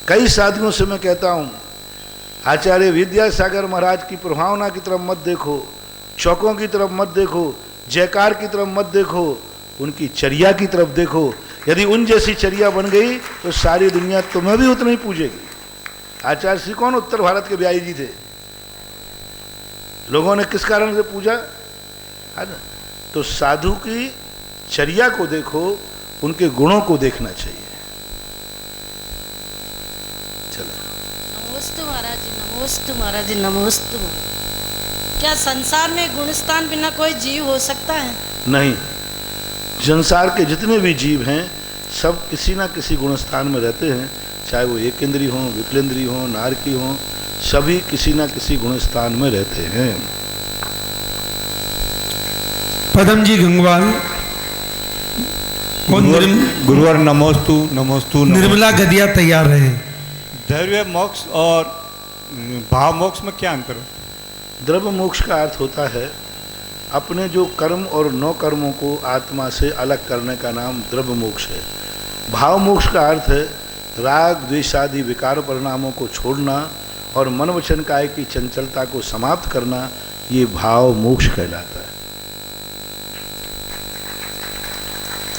Speaker 2: कई साधुओं से मैं कहता हूँ आचार्य विद्यासागर महाराज की प्रभावना की तरफ मत देखो, चौकों की तरफ मत देखो, जयकार की तरफ मत देखो, उनकी चर्या की तरफ देखो यदि उन जैसी चर्या बन गई तो सारी दुनिया तुम्हें भी उतना ही पूजेगी। आचार्य श्री कौन उत्तर भारत के ब्याई जी थे, लोगों ने किस कारण से पूजा, है ना। तो साधु की चर्या को देखो, उनके गुणों को देखना चाहिए। चलो।
Speaker 12: नमोस्तु महाराज जी, नमोस्तु महाराज जी, नमोस्तु। क्या संसार में गुणस्थान बिना कोई जीव हो सकता है?
Speaker 2: नहीं, संसार के जितने भी जीव हैं सब किसी ना किसी गुणस्थान में रहते हैं, चाहे वो एक इंद्रिय हो, विकलेंद्रिय हो, नारकी हो, सभी किसी ना किसी गुणस्थान में रहते हैं।
Speaker 1: पदम जी गंगवाल
Speaker 13: गुरुवर नमोस्तु नमोस्तु।
Speaker 1: निर्मला गदिया तैयार रहे।
Speaker 13: द्रव्य मोक्ष और भाव मोक्ष में क्या अंतर है?
Speaker 2: द्रव्य मोक्ष का अर्थ होता है अपने जो कर्म और नौ कर्मों को आत्मा से अलग करने का नाम द्रव्य मोक्ष है। भाव मोक्ष का अर्थ है राग द्वेषादि विकार परिणामों को छोड़ना और मन वचन काया की चंचलता को समाप्त करना, ये भाव मोक्ष कहलाता है।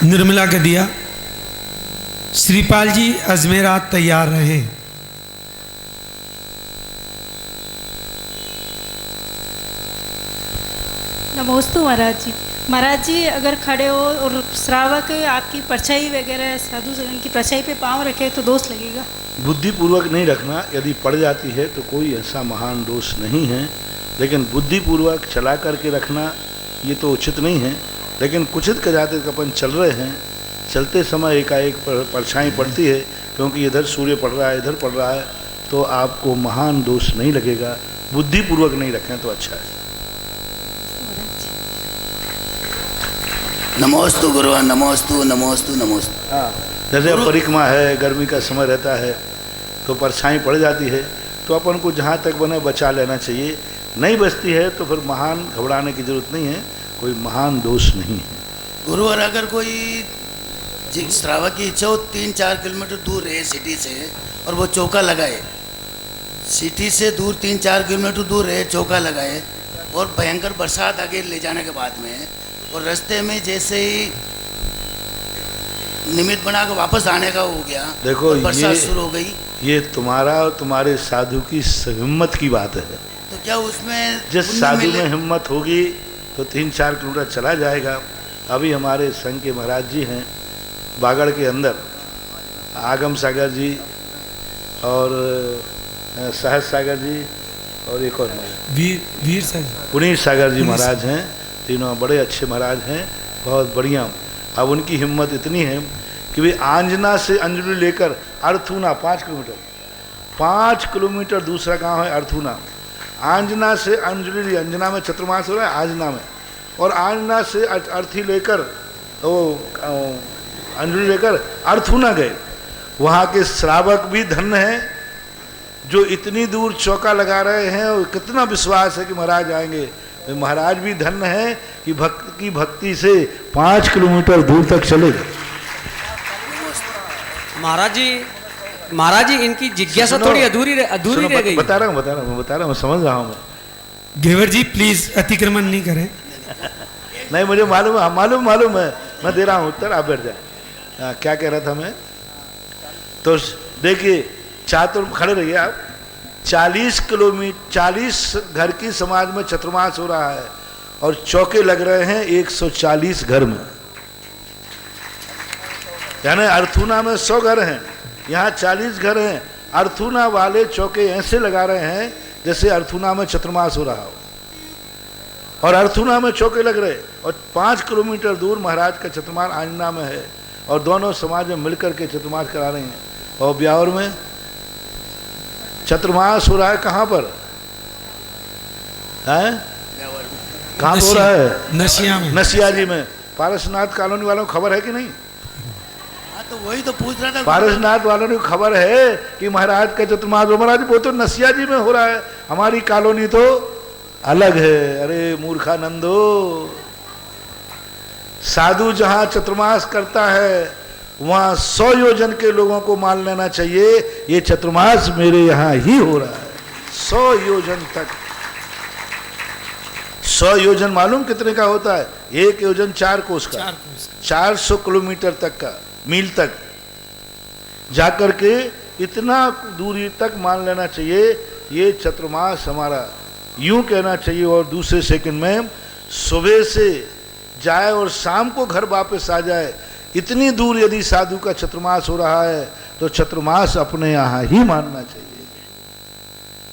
Speaker 1: निर्मला गदिया। श्रीपाल जी अजमेरात तैयार रहे।
Speaker 14: नमोस्तु महाराज जी। महाराज जी अगर खड़े हो और श्रावक आपकी परछाई वगैरह साधु संगत की परछाई पे पांव रखे तो दोष लगेगा?
Speaker 2: बुद्धिपूर्वक नहीं रखना, यदि पड़ जाती है तो कोई ऐसा महान दोष नहीं है, लेकिन बुद्धिपूर्वक चला करके रखना ये तो उचित नहीं है। लेकिन कुचित का जाते अपन चल रहे हैं, चलते समय एकाएक परछाई पड़ती है, क्योंकि इधर सूर्य पड़ रहा है इधर पड़ रहा है, तो आपको महान दोष नहीं लगेगा। बुद्धिपूर्वक नहीं रखें तो अच्छा है।
Speaker 15: नमोस्तु गुरुवर, नमोस्तु नमोस्तु नमोस्तु।
Speaker 2: हाँ, जैसे परिक्रमा है, गर्मी का समय रहता है तो परछाई पड़ जाती है, तो अपन को जहाँ तक बने बचा लेना चाहिए। नहीं बचती है तो फिर महान घबराने की जरूरत नहीं है, कोई महान दोष नहीं है।
Speaker 15: गुरुवर अगर कोई श्रावक की इच्छा हो 3-4 किलोमीटर दूर रहे सिटी से और वो चौका लगाए, सिटी से दूर 3-4 किलोमीटर दूर रहे, चौका लगाए और भयंकर बरसात आगे ले जाने के बाद में, और रास्ते में जैसे ही निमित्त बना कर वापस आने का हो गया,
Speaker 2: देखो
Speaker 15: बरसात शुरू हो गई,
Speaker 2: ये तुम्हारा और तुम्हारे साधु की हिम्मत की बात है।
Speaker 15: तो क्या उसमें
Speaker 2: जिस साधु में हिम्मत होगी तो 3-4 किलोमीटर चला जाएगा। अभी हमारे संघ के महाराज जी हैं बागड़ के अंदर, आगम सागर जी और सहज सागर जी और एक और
Speaker 1: वीर सागर,
Speaker 2: पुनीत सागर जी महाराज हैं। तीनों बड़े अच्छे महाराज हैं, बहुत बढ़िया। अब उनकी हिम्मत इतनी है कि वे आंजना से अंजलि लेकर अर्थूना 5 किलोमीटर दूसरा गांव है अर्थूना। आंजना से अंजलि, अंजना में चतुर्मास हो रहा है, आंजना में, और आंजना से अर्थी लेकर वो अंजलि लेकर अर्थूना गए। वहाँ के श्रावक भी धन्य हैं जो इतनी दूर चौका लगा रहे हैं, और कितना विश्वास है कि महाराज आएंगे। महाराज भी धन्य है कि भक्त की भक्ति से 5 किलोमीटर दूर तक चले गए।
Speaker 7: महाराज जी इनकी जिज्ञासा थोड़ी अधूरी रह गई।
Speaker 2: बता रहा हूँ, समझ रहा हूँ मैं।
Speaker 1: घेवर जी प्लीज अतिक्रमण नहीं करें।
Speaker 2: नहीं, मुझे मालूम है, मैं दे रहा हूँ उत्तर, आप बैठ जाए। क्या कह रहा था मैं? तो देखिए, चातुर खड़े रहिए आप। 40 घर की समाज में चतुर्मास हो रहा है और चौके लग रहे हैं 140 घर में, यानी अर्थूना में 100 घर हैं, यहाँ 40 घर हैं। अर्थूना वाले चौके ऐसे लगा रहे हैं जैसे अर्थूना में चतुर्मास हो रहा हो, और अर्थूना में चौके लग रहे, और 5 किलोमीटर दूर महाराज का चतुर्मास आंजना में है, और दोनों समाज में मिलकर के चतुर्मास करा रहे हैं। और ब्यावर में चतुर्मास हो रहा है, कहाँ पर है? कहाँ हो रहा है?
Speaker 1: नशिया में,
Speaker 2: नशिया जी में। पारसनाथ कॉलोनी वालों को खबर है कि नहीं?
Speaker 15: तो वही तो पूछ रहा था।
Speaker 2: पारसनाथ वालों को खबर है कि महाराज का चतुर्मास, महाराज वो तो नशिया जी में हो रहा है, हमारी कॉलोनी तो अलग है। अरे मूर्खानंदो, साधु जहां चतुर्मास करता है वहां 100 योजन के लोगों को मान लेना चाहिए ये चतुर्मास मेरे यहाँ ही हो रहा है। 100 योजन तक। 100 योजन मालूम कितने का होता है? 1 योजन 4 कोस का, 400 किलोमीटर तक का। मील तक जाकर के इतना दूरी तक मान लेना चाहिए ये चतुर्मास हमारा, यूं कहना चाहिए। और दूसरे सेकंड में सुबह से जाए और शाम को घर वापस आ जाए, इतनी दूर यदि साधु का चतुर्मास हो रहा है तो चतुर्मास अपने यहाँ ही मानना चाहिए।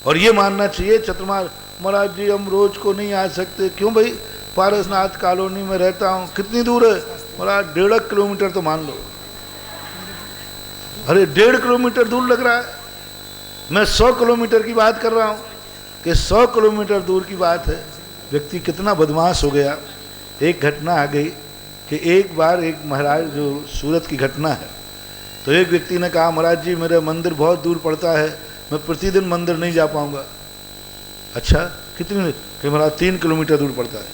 Speaker 2: और ये मानना चाहिए चतुर्मास महाराज जी हम रोज को नहीं आ सकते, क्यों भाई? पारसनाथ कॉलोनी में रहता हूँ, कितनी दूर है महाराज? 1.5 किलोमीटर तो मान लो। अरे 1.5 किलोमीटर दूर लग रहा है। मैं 100 किलोमीटर की बात कर रहा हूँ कि 100 किलोमीटर दूर की बात है। व्यक्ति कितना बदमाश हो गया। एक घटना आ गई कि एक बार एक महाराज, जो सूरत की घटना है, तो एक व्यक्ति ने कहा महाराज जी मेरा मंदिर बहुत दूर पड़ता है, मैं प्रतिदिन मंदिर नहीं जा पाऊंगा। अच्छा कितनी? कि महाराज 3 किलोमीटर दूर पड़ता है।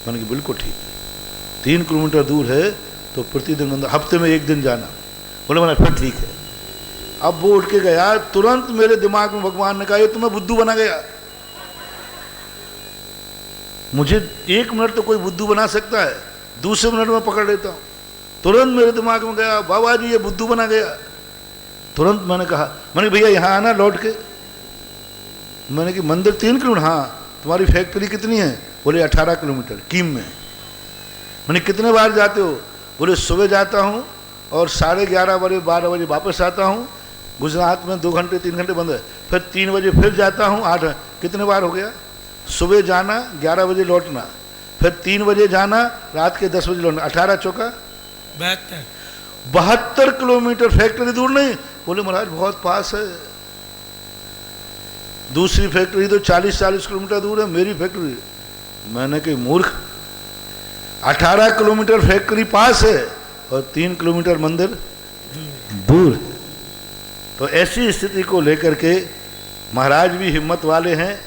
Speaker 2: मैंने कहा बिल्कुल ठीक है, 3 किलोमीटर दूर है तो प्रतिदिन मंदिर, हफ्ते में 1 दिन जाना। बोले महाराज फिर ठीक है। अब वो उठ के गया, तुरंत मेरे दिमाग में भगवान ने कहा ये तुम्हें बुद्धू बना गया। मुझे 1 मिनट तो कोई बुद्धू बना सकता है, दूसरे मिनट में पकड़ लेता हूँ। तुरंत मेरे दिमाग में गया बाबा जी ये बुद्धू बना गया। तुरंत मैंने कहा, मैंने भैया यहाँ आना लौट के। मैंने कि मंदिर 3 किलोमीटर? हाँ। तुम्हारी फैक्ट्री कितनी है? बोले 18 किलोमीटर कीम में। मैंने कितने बार जाते हो? बोले सुबह जाता हूँ और 11:30 बजे 12 बजे वापस आता हूँ। गुजरात में 2 घंटे 3 घंटे बंद है, फिर 3 बजे फिर जाता हूँ। 8 कितने बार हो गया? सुबह जाना 11 बजे लौटना, फिर 3 बजे जाना, रात के 10 बजे लौटना। 18 चौका 72 किलोमीटर। फैक्ट्री दूर नहीं। बोले महाराज बहुत पास है। दूसरी फैक्ट्री तो 40-40 किलोमीटर दूर है मेरी फैक्ट्री। मैंने कही मूर्ख, 18 किलोमीटर फैक्ट्री पास है और 3 किलोमीटर मंदिर दूर है। तो ऐसी स्थिति को लेकर के महाराज भी हिम्मत वाले हैं,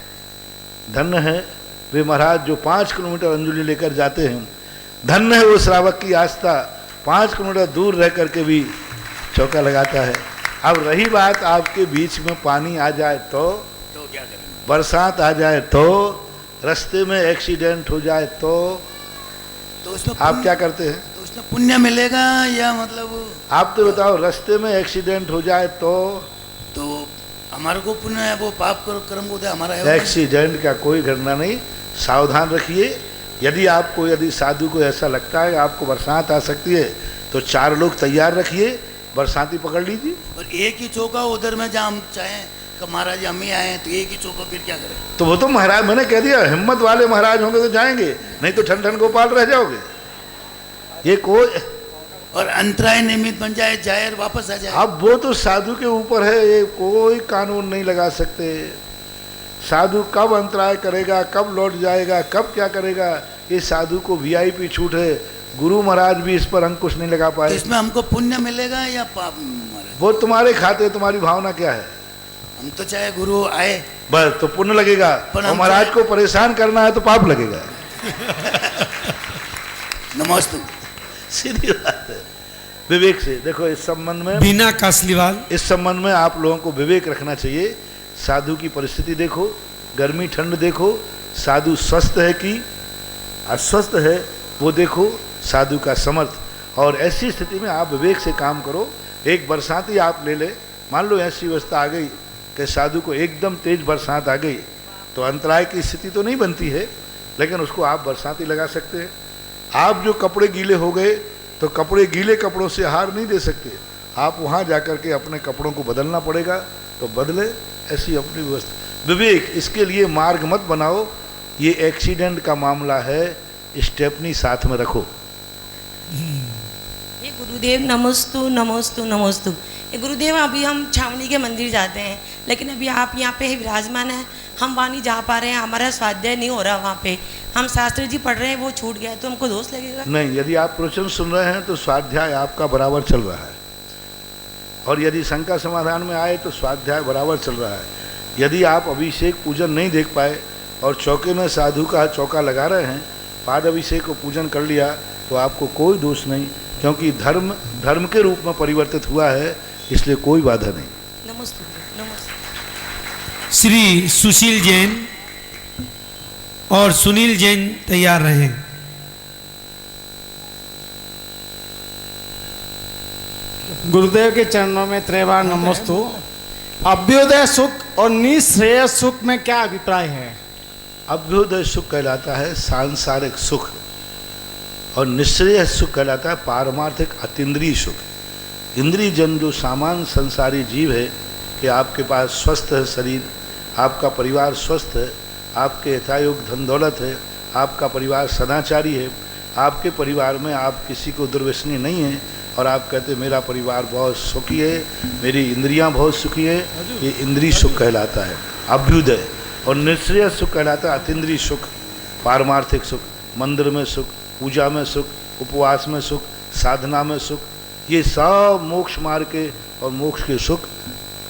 Speaker 2: धन्य है वे महाराज जो 5 किलोमीटर अंजलि लेकर जाते हैं। धन्य है वो श्रावक की आस्था, 5 किलोमीटर दूर रह करके भी चौका लगाता है। अब रही बात आपके बीच में पानी आ जाए तो
Speaker 15: क्या करें?
Speaker 2: बरसात आ जाए तो, रास्ते में एक्सीडेंट हो जाए तो
Speaker 15: उसमें
Speaker 2: आप क्या करते हैं?
Speaker 15: तो उसमें पुण्य मिलेगा या मतलब?
Speaker 2: आप तो बताओ, रास्ते में एक्सीडेंट हो जाए तो
Speaker 15: हमारे को पुण्य है, वो पाप कर्म को हमारा है।
Speaker 2: एक्सीडेंट का कोई घटना नहीं, सावधान रखिए। यदि साधु को ऐसा लगता है आपको बरसात आ सकती है तो 4 लोग तैयार रखिए, बरसाती पकड़ लीजिए।
Speaker 15: और एक ही चौका उधर में जहाँ हम चाहें कि महाराज हम ही आए तो एक ही चौका, फिर क्या करें?
Speaker 2: तो वो तो महाराज, मैंने कह दिया हिम्मत वाले महाराज होंगे तो जाएंगे, नहीं तो ठन ठन गोपाल रह जाओगे। ये कोई
Speaker 15: और अंतराय निमित्त बन जाए और वापस आ जाए।
Speaker 2: अब वो तो साधु के ऊपर है, ये कोई कानून नहीं लगा सकते। साधु कब अंतराय करेगा, कब लौट जाएगा, कब क्या करेगा, ये साधु को वीआईपी छूट है। गुरु महाराज भी इस पर अंकुश नहीं लगा पाए।
Speaker 15: तो इसमें हमको पुण्य मिलेगा या पाप?
Speaker 2: वो तुम्हारे खाते, तुम्हारी भावना क्या है?
Speaker 15: हम तो चाहे गुरु आए
Speaker 2: बस तो पुण्य लगेगा, और महाराज को परेशान करना है तो पाप लगेगा।
Speaker 15: नमस्ते।
Speaker 2: सीधी बात है। विवेक से देखो इस संबंध में,
Speaker 1: बिना कासलीवाल,
Speaker 2: इस संबंध में आप लोगों को विवेक रखना चाहिए। साधु की परिस्थिति देखो, गर्मी ठंड देखो, साधु स्वस्थ है कि अस्वस्थ है वो देखो, साधु का समर्थ। और ऐसी स्थिति में आप विवेक से काम करो। एक बरसाती आप ले ले, मान लो ऐसी अवस्था आ गई कि साधु को एकदम तेज बरसात आ गई, तो अंतराय की स्थिति तो नहीं बनती है, लेकिन उसको आप बरसाती लगा सकते हैं। आप जो कपड़े गीले हो गए तो कपड़े गीले कपड़ों से हार नहीं दे सकते, आप वहाँ जाकर के अपने कपड़ों को बदलना पड़ेगा तो बदले। ऐसी अपनी व्यवस्था। विवेक, इसके लिए मार्ग मत बनाओ। ये एक्सीडेंट का मामला है, स्टेपनी साथ में रखो।
Speaker 16: ये गुरुदेव नमोस्तु नमोस्तु नमोस्तु। ये गुरुदेव अभी हम छावनी के मंदिर जाते हैं, लेकिन अभी आप यहाँ पे विराजमान हैं, हम वहाँ नहीं जा पा रहे हैं, हमारा स्वाध्याय नहीं हो रहा वहाँ पे। हम शास्त्री जी पढ़ रहे हैं, वो छूट गया, तो हमको दोष लगेगा?
Speaker 2: नहीं, यदि आप प्रवचन सुन रहे हैं तो स्वाध्याय आपका बराबर चल रहा है, और यदि शंका समाधान में आए तो स्वाध्याय बराबर चल रहा है। यदि आप अभिषेक पूजन नहीं देख पाए और चौके में साधु का चौका लगा रहे हैं, पाद अभिषेक को पूजन कर लिया, तो आपको कोई दोष नहीं, क्योंकि धर्म धर्म के रूप में परिवर्तित हुआ है, इसलिए कोई बाधा नहीं।
Speaker 16: नमस्ते नमस्ते।
Speaker 1: श्री सुशील जैन और सुनील जैन तैयार रहें।
Speaker 17: गुरुदेव के चरणों में त्रैवार नमोस्तु। अभ्युदय सुख और निःश्रेय सुख में क्या अभिप्राय है?
Speaker 2: अभ्युदय सुख कहलाता है सांसारिक सुख और निःश्रेय सुख कहलाता है पारमार्थिक अतीन्द्रिय सुख। इंद्रिय जन जो सामान्य संसारी जीव है कि आपके पास स्वस्थ है शरीर, आपका परिवार स्वस्थ है, आपके यथायोग धन दौलत है, आपका परिवार सदाचारी है, आपके परिवार में आप किसी को दुर्व्यसनी नहीं है और आप कहते मेरा परिवार बहुत सुखी है, मेरी इंद्रियां बहुत सुखी है, ये इंद्रिय सुख कहलाता है अभ्युदय। और निःश्रेय सुख कहलाता है अतीन्द्रिय सुख, पारमार्थिक सुख, मंदिर में सुख, पूजा में सुख, उपवास में सुख, साधना में सुख, ये सब मोक्ष मार्ग के और मोक्ष के सुख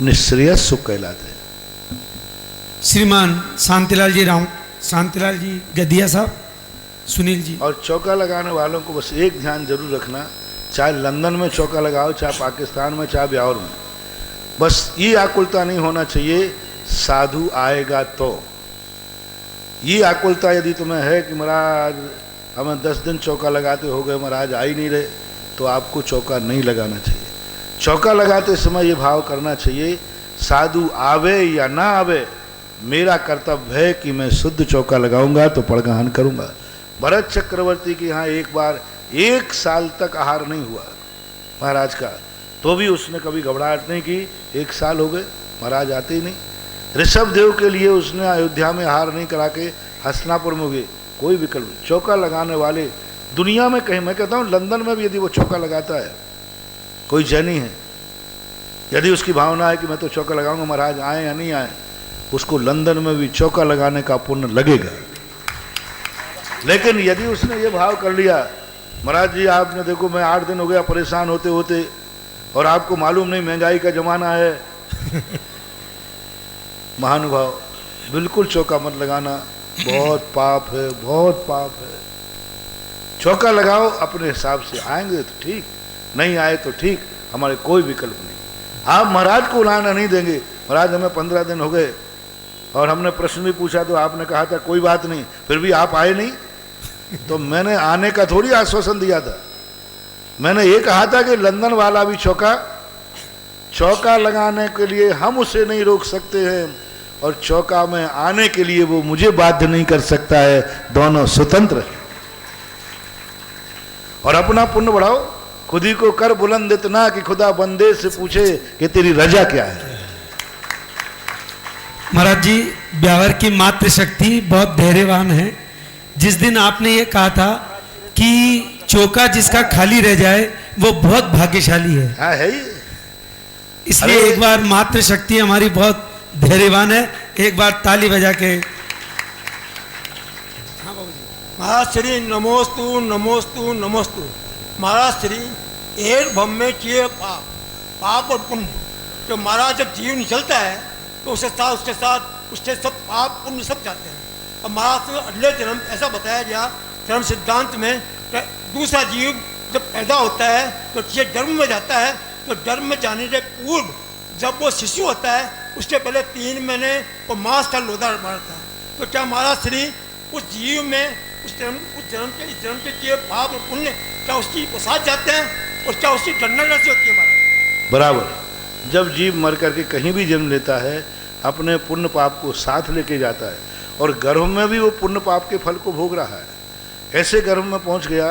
Speaker 2: निःश्रेय सुख कहलाते हैं।
Speaker 1: श्रीमान शांतिलाल जी गदिया साहब, सुनील जी।
Speaker 2: और चौका लगाने वालों को बस एक ध्यान जरूर रखना, चाहे लंदन में चौका लगाओ, चाहे पाकिस्तान में, चाहे ब्यावर में, बस ये आकुलता नहीं होना चाहिए साधु आएगा तो। ये आकुलता यदि तुम्हें है कि महाराज हमें 10 दिन चौका लगाते हो गए, महाराज आ ही नहीं रहे, तो आपको चौका नहीं लगाना चाहिए। चौका लगाते समय ये भाव करना चाहिए साधु आवे या ना आवे, मेरा कर्तव्य है कि मैं शुद्ध चौका लगाऊंगा तो पड़गहन करूंगा। भरत चक्रवर्ती के यहाँ एक बार 1 साल तक आहार नहीं हुआ महाराज का, तो भी उसने कभी घबराहट नहीं की। 1 साल हो गए महाराज आते ही नहीं। ऋषभ देव के लिए उसने अयोध्या में आहार नहीं करा के हस्तिनापुर में गए, कोई विकल्प नहीं। चौका लगाने वाले दुनिया में कहीं, मैं कहता हूँ लंदन में भी यदि वो चौका लगाता है, कोई जैनी है, यदि उसकी भावना है कि मैं तो चौका लगाऊंगा महाराज आए या नहीं आए, उसको लंदन में भी चौका लगाने का पुण्य लगेगा। लेकिन यदि उसने ये भाव कर लिया महाराज जी आपने देखो मैं 8 दिन हो गया परेशान होते होते और आपको मालूम नहीं महंगाई का जमाना है, महानुभाव बिल्कुल चौका मत लगाना, बहुत पाप है, बहुत पाप है। चौका लगाओ अपने हिसाब से, आएंगे तो ठीक, नहीं आए तो ठीक, हमारे कोई विकल्प नहीं। आप महाराज को उलाना नहीं देंगे, महाराज हमें 15 दिन हो गए और हमने प्रश्न भी पूछा तो आपने कहा था कोई बात नहीं, फिर भी आप आए नहीं, तो मैंने आने का थोड़ी आश्वासन दिया था। मैंने ये कहा था कि लंदन वाला भी चौका लगाने के लिए हम उसे नहीं रोक सकते हैं और चौका में आने के लिए वो मुझे बाध्य नहीं कर सकता है, दोनों स्वतंत्र हैं। और अपना पुण्य बढ़ाओ, खुद ही को कर बुलंद इतना कि खुदा बंदे से पूछे कि तेरी रजा क्या है।
Speaker 1: महाराज जी ब्यावर की मातृशक्ति बहुत धैर्यवान है। जिस दिन आपने ये कहा था कि चौका जिसका खाली रह जाए वो बहुत भाग्यशाली है,
Speaker 2: हाँ है,
Speaker 1: इसलिए एक बार मातृशक्ति हमारी बहुत धैर्यवान है, एक बार ताली बजा के।
Speaker 18: महाराज श्री नमोस्तु नमोस्तु नमोस्तु। महाराज श्री एक भम में किए पाप और पुण्य, तो महाराज जब जीवन चलता है तो उसके साथ उसके सब पाप पुण्य सब जाते हैं। और महाराज ने अगले जन्म ऐसा बताया गया धर्म सिद्धांत में, दूसरा जीव जब पैदा होता है तो ये जन्म में जाता है, तो जन्म में जाने के पूर्व जब वो शिशु होता है उसके पहले 3 महीने वो मांस का लोदा मारता है। तो क्या महाराज श्री उस जीव में उस जन्म के किए पाप और पुण्य क्या उसकी साथ जाते हैं और क्या उसकी गणना कैसे होती है महाराज?
Speaker 2: बराबर, जब जीव मर करके कहीं भी जन्म लेता है अपने पुण्य पाप को साथ लेके जाता है और गर्भ में भी वो पुण्य पाप के फल को भोग रहा है। ऐसे गर्भ में पहुंच गया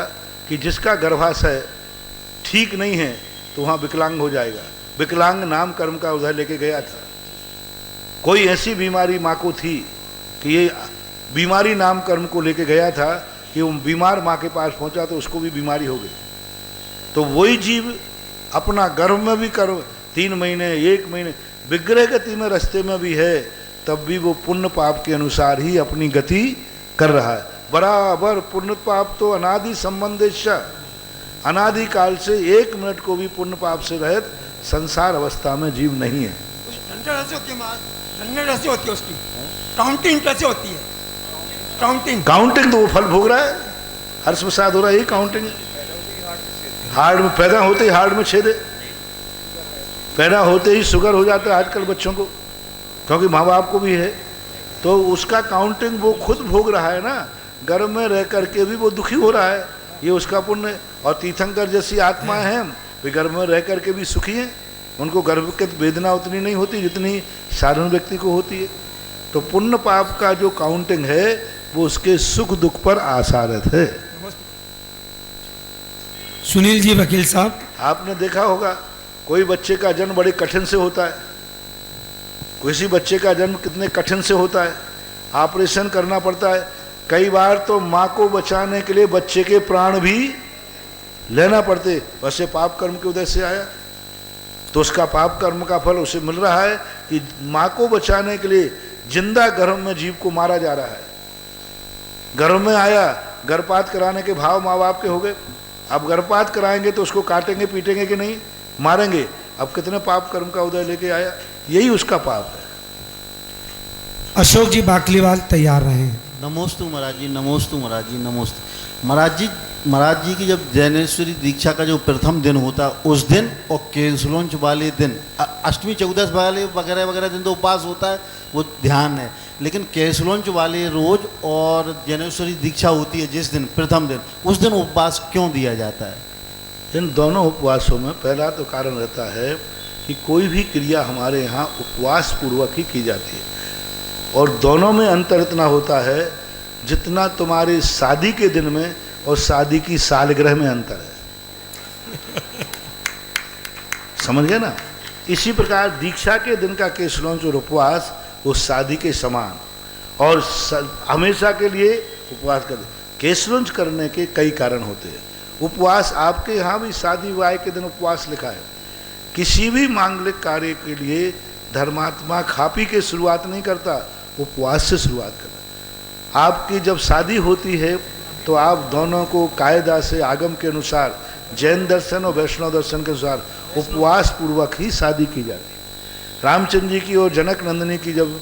Speaker 2: कि जिसका गर्भाशय ठीक नहीं है तो वहाँ विकलांग हो जाएगा। विकलांग नाम कर्म का उधर लेके गया था। कोई ऐसी बीमारी माँ को थी कि ये बीमारी नाम कर्म को लेके गया था कि वो बीमार माँ के पास पहुंचा तो उसको भी बीमारी हो गई। तो वही जीव अपना गर्भ में भी कर 3 महीने 1 महीने विग्रह गति में रास्ते में भी है, तब भी वो पुण्य पाप के अनुसार ही अपनी गति कर रहा है। बराबर पुण्य पाप तो अनादि संबंधित, अनादि काल से 1 मिनट को भी पुण्य पाप से रहित संसार अवस्था में जीव नहीं है।
Speaker 18: होती है उसकी काउंटिंग कैसे होती है?
Speaker 2: काउंटिंग तो वो फल भोग रहा है, हर्ष प्रसाद हो रहा है, ये काउंटिंग है। हार्ट में पैदा होते ही हार्ट में छेद है, पैदा होते ही शुगर हो जाता है आजकल बच्चों को, क्योंकि माँ बाप को भी है, तो उसका काउंटिंग वो खुद भोग रहा है ना, गर्भ में रह करके भी वो दुखी हो रहा है, ये उसका पुण्य। और तीर्थंकर जैसी आत्मा है वे गर्भ में रह करके भी सुखी हैं, उनको गर्भ की वेदना उतनी नहीं होती जितनी साधारण व्यक्ति को होती है। तो पुण्य पाप का जो काउंटिंग है वो उसके सुख दुख पर आधारित है।
Speaker 1: सुनील जी वकील साहब,
Speaker 2: आपने देखा होगा कोई बच्चे का जन्म बड़े कठिन से होता है, किसी बच्चे का जन्म कितने कठिन से होता है, ऑपरेशन करना पड़ता है, कई बार तो माँ को बचाने के लिए बच्चे के प्राण भी लेना पड़ते। वैसे पाप कर्म के उदय से आया तो उसका पाप कर्म का फल उसे मिल रहा है कि माँ को बचाने के लिए जिंदा गर्भ में जीव को मारा जा रहा है। गर्भ में आया, गर्भपात कराने के भाव माँ बाप के हो गए, अब गर्भपात कराएंगे तो उसको काटेंगे पीटेंगे कि नहीं, मारेंगे। अब कितने पाप कर्म का उदय लेके आया, यही उसका पाप है।
Speaker 1: अशोक जी बाकलीवाल तैयार रहे।
Speaker 19: नमोस्तु महाराज जी, नमोस्तु महाराज जी, नमोस्तु महाराज जी की जब जैनेश्वरी दीक्षा का जो प्रथम दिन होता है उस दिन और केसलोंच वाले दिन, अष्टमी चौदस वाले वगैरह वगैरह दिन तो उपवास होता है, वो ध्यान है, लेकिन केसलोंच वाले रोज और जैनेश्वरी दीक्षा होती है जिस दिन प्रथम दिन, उस दिन उपवास क्यों दिया जाता है?
Speaker 2: इन दोनों उपवासों में पहला तो कारण रहता है कि कोई भी क्रिया हमारे यहाँ उपवास पूर्वक ही की जाती है और दोनों में अंतर इतना होता है जितना तुम्हारी शादी के दिन में और शादी की सालगिरह में अंतर है। समझ गए ना? इसी प्रकार दीक्षा के दिन का केसलोंच और उपवास वो शादी के समान और हमेशा के लिए उपवास कर। केसलोंच करने के कई कारण होते हैं। उपवास आपके यहाँ भी शादी विवाह के दिन उपवास लिखा है। किसी भी मांगलिक कार्य के लिए धर्मात्मा खा पी के शुरुआत नहीं करता, उपवास से शुरुआत करता। आपकी जब शादी होती है तो आप दोनों को कायदा से आगम के अनुसार जैन दर्शन और वैष्णव दर्शन के अनुसार उपवास पूर्वक ही शादी की जाती है। रामचंद्र जी की और जनक नंदिनी की जब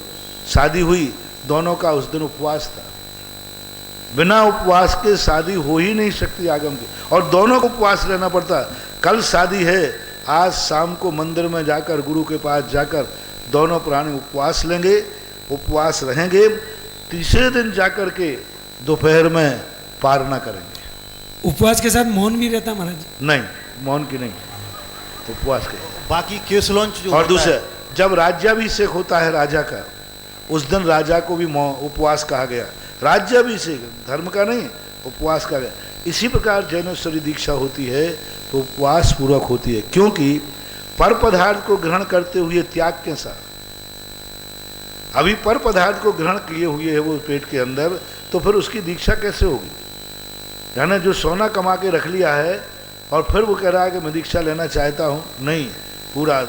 Speaker 2: शादी हुई, दोनों का उस दिन उपवास था। बिना उपवास के शादी हो ही नहीं सकती आगम की, और दोनों को उपवास रहना पड़ता। कल शादी है, आज शाम को मंदिर में जाकर गुरु के पास जाकर दोनों प्राणी उपवास लेंगे, उपवास रहेंगे। तीसरे दिन जाकर के दोपहर में पारना करेंगे।
Speaker 1: उपवास के साथ मौन भी रहता महाराज जी?
Speaker 2: नहीं, मौन की नहीं, उपवास के।
Speaker 19: बाकी केसलोंच जो
Speaker 2: और दूसरा, जब राज्याभिषेक होता है राजा का, उस दिन राजा को भी उपवास कहा गया। राज्याभिषेक धर्म का नहीं, उपवास का गया। इसी प्रकार जैनेश्वरी दीक्षा होती है तो उपवास पूर्वक होती है, क्योंकि पर पदार्थ को ग्रहण करते हुए त्याग के साथ। अभी पर पदार्थ को ग्रहण किए हुए है वो पेट के अंदर, तो फिर उसकी दीक्षा कैसे होगी? यानी जो सोना कमा के रख लिया है और फिर वो कह रहा है कि मैं दीक्षा लेना चाहता हूँ, नहीं, पूरा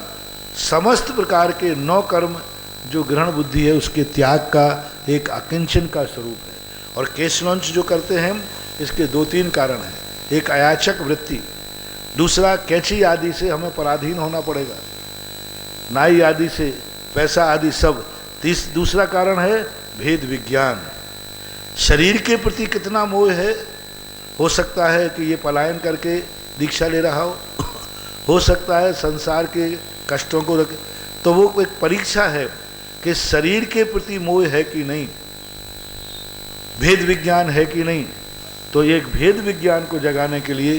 Speaker 2: समस्त प्रकार के 9 कर्म जो ग्रहण बुद्धि है उसके त्याग का एक अकिंचन का स्वरूप है। और केसलोंच जो करते हैं इसके 2-3 कारण हैं। एक अयाचक वृत्ति, दूसरा कैंची आदि से हमें पराधीन होना पड़ेगा, नाई आदि से, पैसा आदि सब। दूसरा कारण है भेद विज्ञान। शरीर के प्रति कितना मोह है, हो सकता है कि ये पलायन करके दीक्षा ले रहा हो सकता है संसार के कष्टों को रखे। तो वो एक परीक्षा है कि शरीर के प्रति मोह है कि नहीं, भेद विज्ञान है कि नहीं। तो एक भेद विज्ञान को जगाने के लिए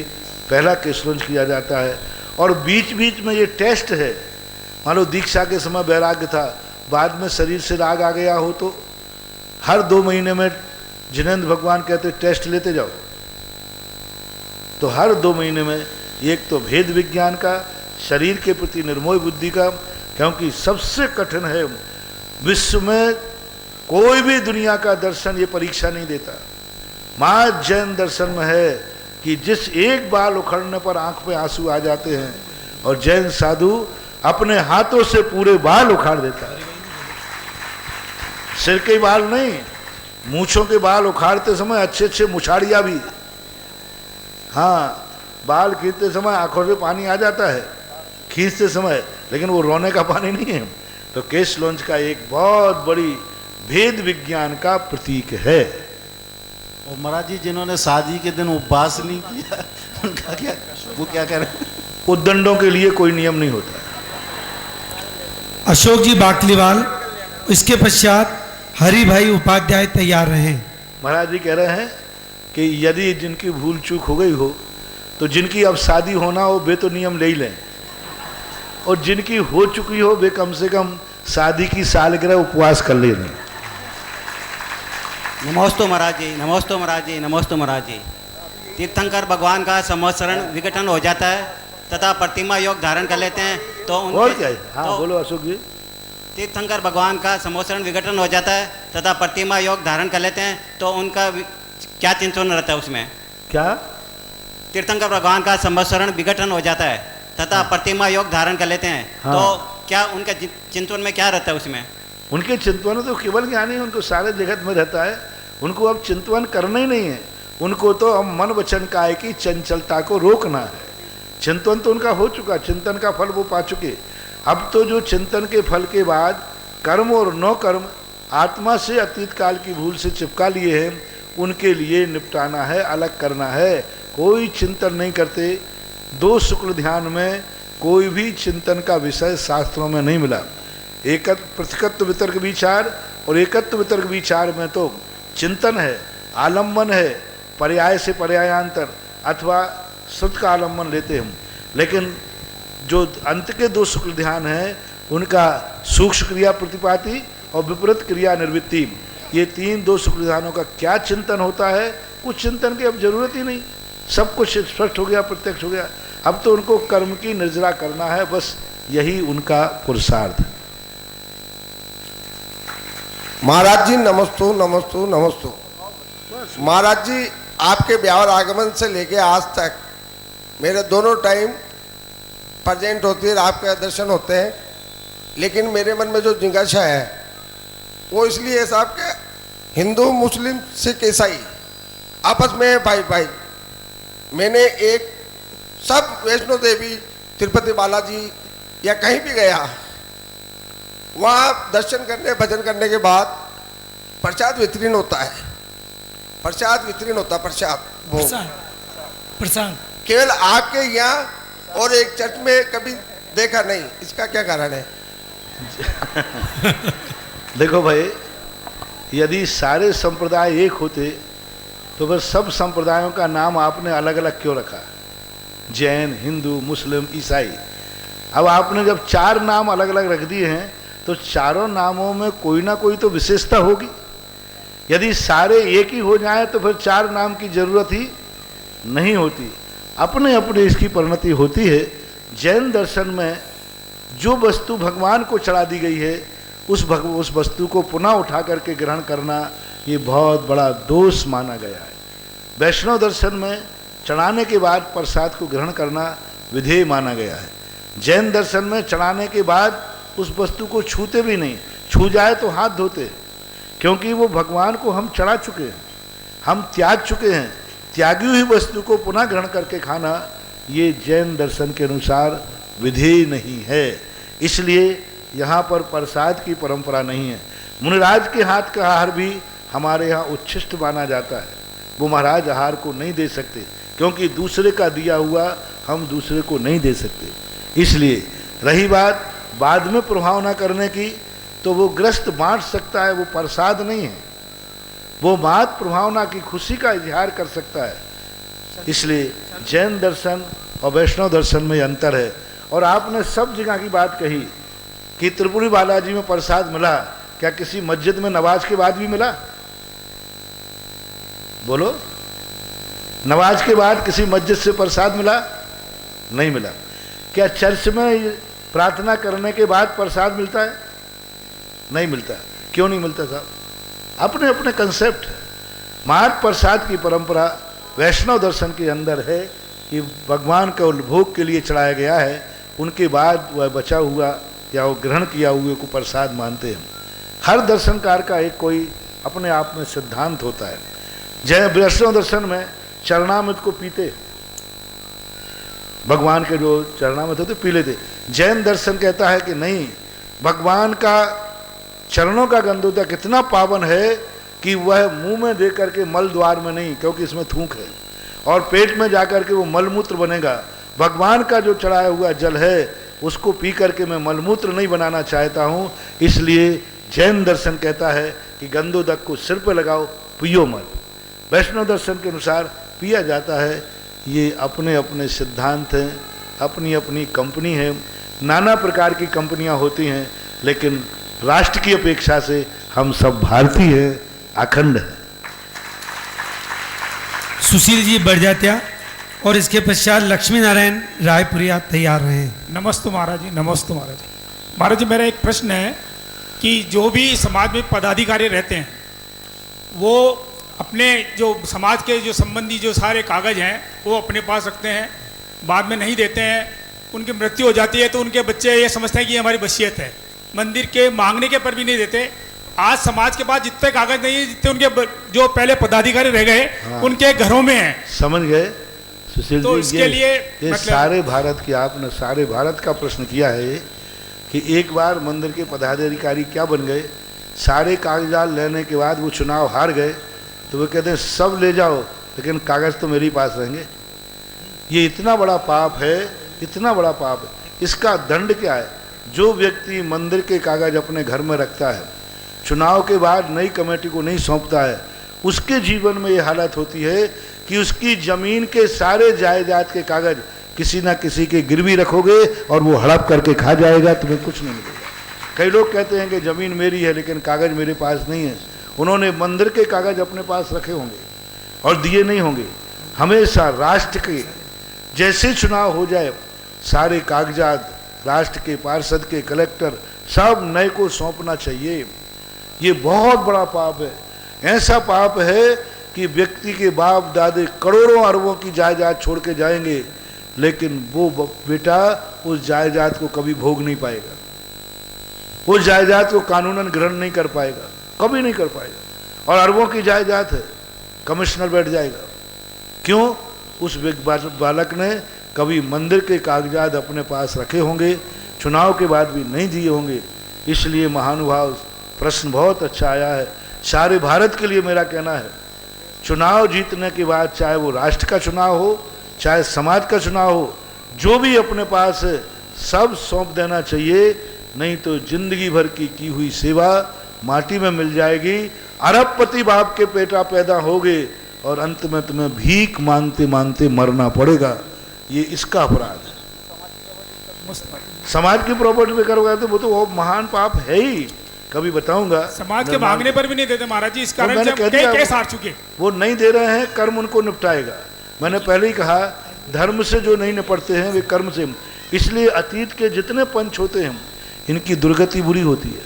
Speaker 2: पहला केसलोंच किया जाता है। और बीच बीच में ये टेस्ट है, मान लो दीक्षा के समय वैराग्य था, बाद में शरीर से राग आ गया हो तो हर 2 महीने में जिनेंद्र भगवान कहते टेस्ट लेते जाओ। तो हर 2 महीने में एक तो भेद विज्ञान का, शरीर के प्रति निर्मोह बुद्धि का, क्योंकि सबसे कठिन है विश्व में कोई भी दुनिया का दर्शन ये परीक्षा नहीं देता। मां जैन दर्शन में है कि जिस एक बाल उखड़ने पर आंख पे आंसू आ जाते हैं, और जैन साधु अपने हाथों से पूरे बाल उखाड़ देता है। सिर के बाल नहीं, मूंछों के बाल उखाड़ते समय अच्छे अच्छे मुछाड़िया भी, हाँ, बाल खींचते समय आंखों से पानी आ जाता है खींचते समय, लेकिन वो रोने का पानी नहीं है। तो केसलोंच का एक बहुत बड़ी भेद विज्ञान का प्रतीक है।
Speaker 19: और महाराज जी जिन्होंने शादी के दिन उपवास नहीं किया उनका क्या, वो क्या करें?
Speaker 2: उद्दंडों के लिए कोई नियम नहीं होता।
Speaker 1: अशोक जी बाकलीवाल, इसके पश्चात हरि भाई उपाध्याय तैयार रहे।
Speaker 2: महाराज जी कह रहे हैं कि यदि जिनकी भूल चूक हो गई हो तो जिनकी अब शादी होना हो वे तो नियम ले ही लें, और जिनकी हो चुकी हो वे कम से कम शादी की सालगिरह उपवास कर ले लें।
Speaker 20: नमोस्तु महाराज जी, नमोस्तु महाराज जी, नमोस्तु महाराज जी। तीर्थंकर भगवान का संवत्सरण विघटन हो जाता है तथा प्रतिमा योग धारण कर लेते हैं तो
Speaker 2: और क्या है? हाँ बोलो अशोक जी।
Speaker 20: तीर्थंकर भगवान का संवत्सरण विघटन हो जाता है तथा प्रतिमा योग धारण कर लेते हैं तो उनका क्या चिंतन रहता है उसमें?
Speaker 2: क्या?
Speaker 20: तीर्थंकर भगवान का संवत्सरण विघटन हो जाता है तथा प्रतिमा योग धारण कर लेते हैं तो क्या उनका चिंतन में क्या रहता है उसमें?
Speaker 2: उनके चिंतन तो केवल ज्ञान ही उनको सारे जगत में रहता है, उनको अब चिंतन करना ही नहीं है। उनको तो अब मन वचन काय की चंचलता को रोकना है। चिंतन तो उनका हो चुका, चिंतन का फल वो पा चुके। अब तो जो चिंतन के फल के बाद कर्म और न कर्म आत्मा से अतीत काल की भूल से चिपका लिए हैं, उनके लिए निपटाना है, अलग करना है। कोई चिंतन नहीं करते। दो शुक्ल ध्यान में कोई भी चिंतन का विषय शास्त्रों में नहीं मिला। पृथकत्व वितर्क विचार और एकत्व वितर्क विचार में तो चिंतन है, आलम्बन है, पर्याय से पर्यायांतर अथवा श्रुत का आलम्बन लेते हम। लेकिन जो अंत के दो शुक्ल ध्यान हैं उनका सूक्ष्म क्रिया प्रतिपाति और विपरीत क्रिया निर्वृत्ति, ये तीन दो शुक्ल ध्यानों का क्या चिंतन होता है? कुछ चिंतन की अब जरूरत ही नहीं, सब कुछ स्पष्ट हो गया, प्रत्यक्ष हो गया। अब तो उनको कर्म की निर्जरा करना है, बस यही उनका पुरुषार्थ।
Speaker 21: महाराज जी नमस्तु नमस्तु नमस्तु। महाराज जी आपके ब्यावर आगमन से लेके आज तक मेरे दोनों टाइम प्रेजेंट होती है, आपके दर्शन होते हैं, लेकिन मेरे मन में जो जिज्ञासा है वो इसलिए है साहब के हिंदू मुस्लिम सिख ईसाई आपस में भाई भाई। मैंने एक सब वैष्णो देवी तिरुपति बालाजी या कहीं भी गया, वहाँ दर्शन करने भजन करने के बाद प्रसाद वितरण होता है, प्रसाद वितरण होता, प्रसाद प्रसाद केवल आपके यहाँ और एक चर्च में कभी देखा नहीं, इसका क्या कारण है?
Speaker 2: देखो भाई, यदि सारे संप्रदाय एक होते तो फिर सब संप्रदायों का नाम आपने अलग अलग क्यों रखा? जैन, हिंदू, मुस्लिम, ईसाई। अब आपने जब चार नाम अलग अलग रख दिए हैं तो चारों नामों में कोई ना कोई तो विशेषता होगी। यदि सारे एक ही हो जाए तो फिर चार नाम की जरूरत ही नहीं होती, अपने अपने इसकी परिणति होती है। जैन दर्शन में जो वस्तु भगवान को चढ़ा दी गई है उस वस्तु को पुनः उठा करके ग्रहण करना ये बहुत बड़ा दोष माना गया है। वैष्णव दर्शन में चढ़ाने के बाद प्रसाद को ग्रहण करना विधेय माना गया है। जैन दर्शन में चढ़ाने के बाद उस वस्तु को छूते भी नहीं, छू जाए तो हाथ धोते, क्योंकि वो भगवान को हम चढ़ा चुके हैं, हम त्याग चुके हैं। त्यागी हुई वस्तु को पुनः ग्रहण करके खाना ये जैन दर्शन के अनुसार विधेय नहीं है। इसलिए यहाँ पर प्रसाद की परंपरा नहीं है। मुनिराज के हाथ का आहार भी हमारे यहाँ उच्छिष्ट माना जाता है। वो महाराज आहार को नहीं दे सकते, क्योंकि दूसरे का दिया हुआ हम दूसरे को नहीं दे सकते। इसलिए रही बात बाद में प्रभाव न करने की, तो वो ग्रस्त बांट सकता है, वो प्रसाद नहीं है। वो मात प्रभावना की खुशी का इजहार कर सकता है। इसलिए जैन दर्शन और वैष्णव दर्शन में अंतर है। और आपने सब जगह की बात कही कि त्रिपुरी बालाजी में प्रसाद मिला, क्या किसी मस्जिद में नमाज के बाद भी मिला? बोलो, नमाज के बाद किसी मस्जिद से प्रसाद मिला? नहीं मिला। क्या चर्च में प्रार्थना करने के बाद प्रसाद मिलता है? नहीं मिलता। क्यों नहीं मिलता साहब? अपने अपने कंसेप्ट है। मार्ग प्रसाद की परंपरा वैष्णव दर्शन के अंदर है कि भगवान को भोग के लिए चढ़ाया गया है, उनके बाद वह बचा हुआ या वो ग्रहण किया हुए को प्रसाद मानते हैं। हर दर्शनकार का एक कोई अपने आप में सिद्धांत होता है। जय वैष्णव दर्शन में चरणामृत को पीते, भगवान के जो चरणामृत होते पी लेते। जैन दर्शन कहता है कि नहीं, भगवान का चरणों का गंधोदक इतना पावन है कि वह मुंह में दे करके मल द्वार में नहीं, क्योंकि इसमें थूक है, और पेट में जाकर के वो मलमूत्र बनेगा। भगवान का जो चढ़ाया हुआ जल है उसको पी करके मैं मलमूत्र नहीं बनाना चाहता हूँ। इसलिए जैन दर्शन कहता है कि गंधोदक को सिर पर लगाओ, पियो मत। वैष्णव दर्शन के अनुसार पिया जाता है। ये अपने अपने सिद्धांत हैं, अपनी अपनी कंपनी है, नाना प्रकार की कंपनियां होती हैं, लेकिन राष्ट्र की अपेक्षा से हम सब भारतीय हैं, अखंड हैं।
Speaker 1: सुशील जी बड़जात्या और इसके पश्चात लक्ष्मी नारायण रायपुरिया तैयार रहे।
Speaker 3: नमस्ते महाराज जी, नमस्ते महाराज जी। महाराज जी मेरा एक प्रश्न है कि जो भी समाज में पदाधिकारी रहते हैं वो अपने जो समाज के जो संबंधी जो सारे कागज़ हैं वो अपने पास रखते हैं, बाद में नहीं देते हैं, उनकी मृत्यु हो जाती है तो उनके बच्चे ये समझते हैं कि ये हमारी वसीयत है, मंदिर के मांगने के पर भी नहीं देते। आज समाज के पास जितने कागज नहीं है जितने उनके जो पहले पदाधिकारी रह गए उनके घरों में है।
Speaker 2: समझ गए सुशील
Speaker 3: तो
Speaker 2: जी,
Speaker 3: इसके लिए
Speaker 2: ये
Speaker 3: मतलब
Speaker 2: सारे भारत की, आपने सारे भारत का प्रश्न किया है कि एक बार मंदिर के पदाधिकारी क्या बन गए, सारे कागजात लेने के बाद वो चुनाव हार गए तो वो कहते हैं सब ले जाओ लेकिन कागज तो मेरे पास रहेंगे। ये इतना बड़ा पाप है, इतना बड़ा पाप है। इसका दंड क्या है? जो व्यक्ति मंदिर के कागज अपने घर में रखता है, चुनाव के बाद नई कमेटी को नहीं सौंपता है, उसके जीवन में ये हालत होती है कि उसकी जमीन के सारे जायदाद के कागज किसी ना किसी के गिरवी रखोगे और वो हड़प करके खा जाएगा, तुम्हें कुछ नहीं मिलेगा। कई लोग कहते हैं कि जमीन मेरी है लेकिन कागज मेरे पास नहीं है। उन्होंने मंदिर के कागज अपने पास रखे होंगे और दिए नहीं होंगे। हमेशा राष्ट्र के जैसे चुनाव हो जाए सारे कागजात राष्ट्र के, पार्षद के, कलेक्टर सब नए को सौंपना चाहिए। ये बहुत बड़ा पाप है। ऐसा पाप है कि व्यक्ति के बाप दादे करोड़ों अरबों की जायदाद छोड़ के जाएंगे लेकिन वो बेटा उस जायदाद को कभी भोग नहीं पाएगा, उस जायदाद को कानूनन ग्रहण नहीं कर पाएगा, कभी नहीं कर पाएगा। और अरबों की जायदाद है, कमिश्नर बैठ जाएगा। क्यों? उस बालक ने कभी मंदिर के कागजात अपने पास रखे होंगे, चुनाव के बाद भी नहीं दिए होंगे। इसलिए महानुभाव प्रश्न बहुत अच्छा आया है। सारे भारत के लिए मेरा कहना है, चुनाव जीतने के बाद चाहे वो राष्ट्र का चुनाव हो चाहे समाज का चुनाव हो, जो भी अपने पास है सब सौंप देना चाहिए, नहीं तो जिंदगी भर की हुई सेवा माटी में मिल जाएगी। अरबपति बाप के बेटा पैदा होगे और अंत में तुम्हें भीख मांगते मांगते मरना पड़ेगा। ये इसका अपराध है। समाज की प्रॉपर्टी पे करोगे तो वो महान पाप है ही। कभी बताऊंगा।
Speaker 3: समाज के मांगने पर भी नहीं देते महाराज जी, इस कारण से केस हार चुके।
Speaker 2: वो नहीं दे रहे हैं, कर्म उनको निपटाएगा। मैंने पहले ही कहा, धर्म से जो नहीं निपटते हैं वे कर्म से। इसलिए अतीत के जितने पंच होते हैं इनकी दुर्गति बुरी होती है,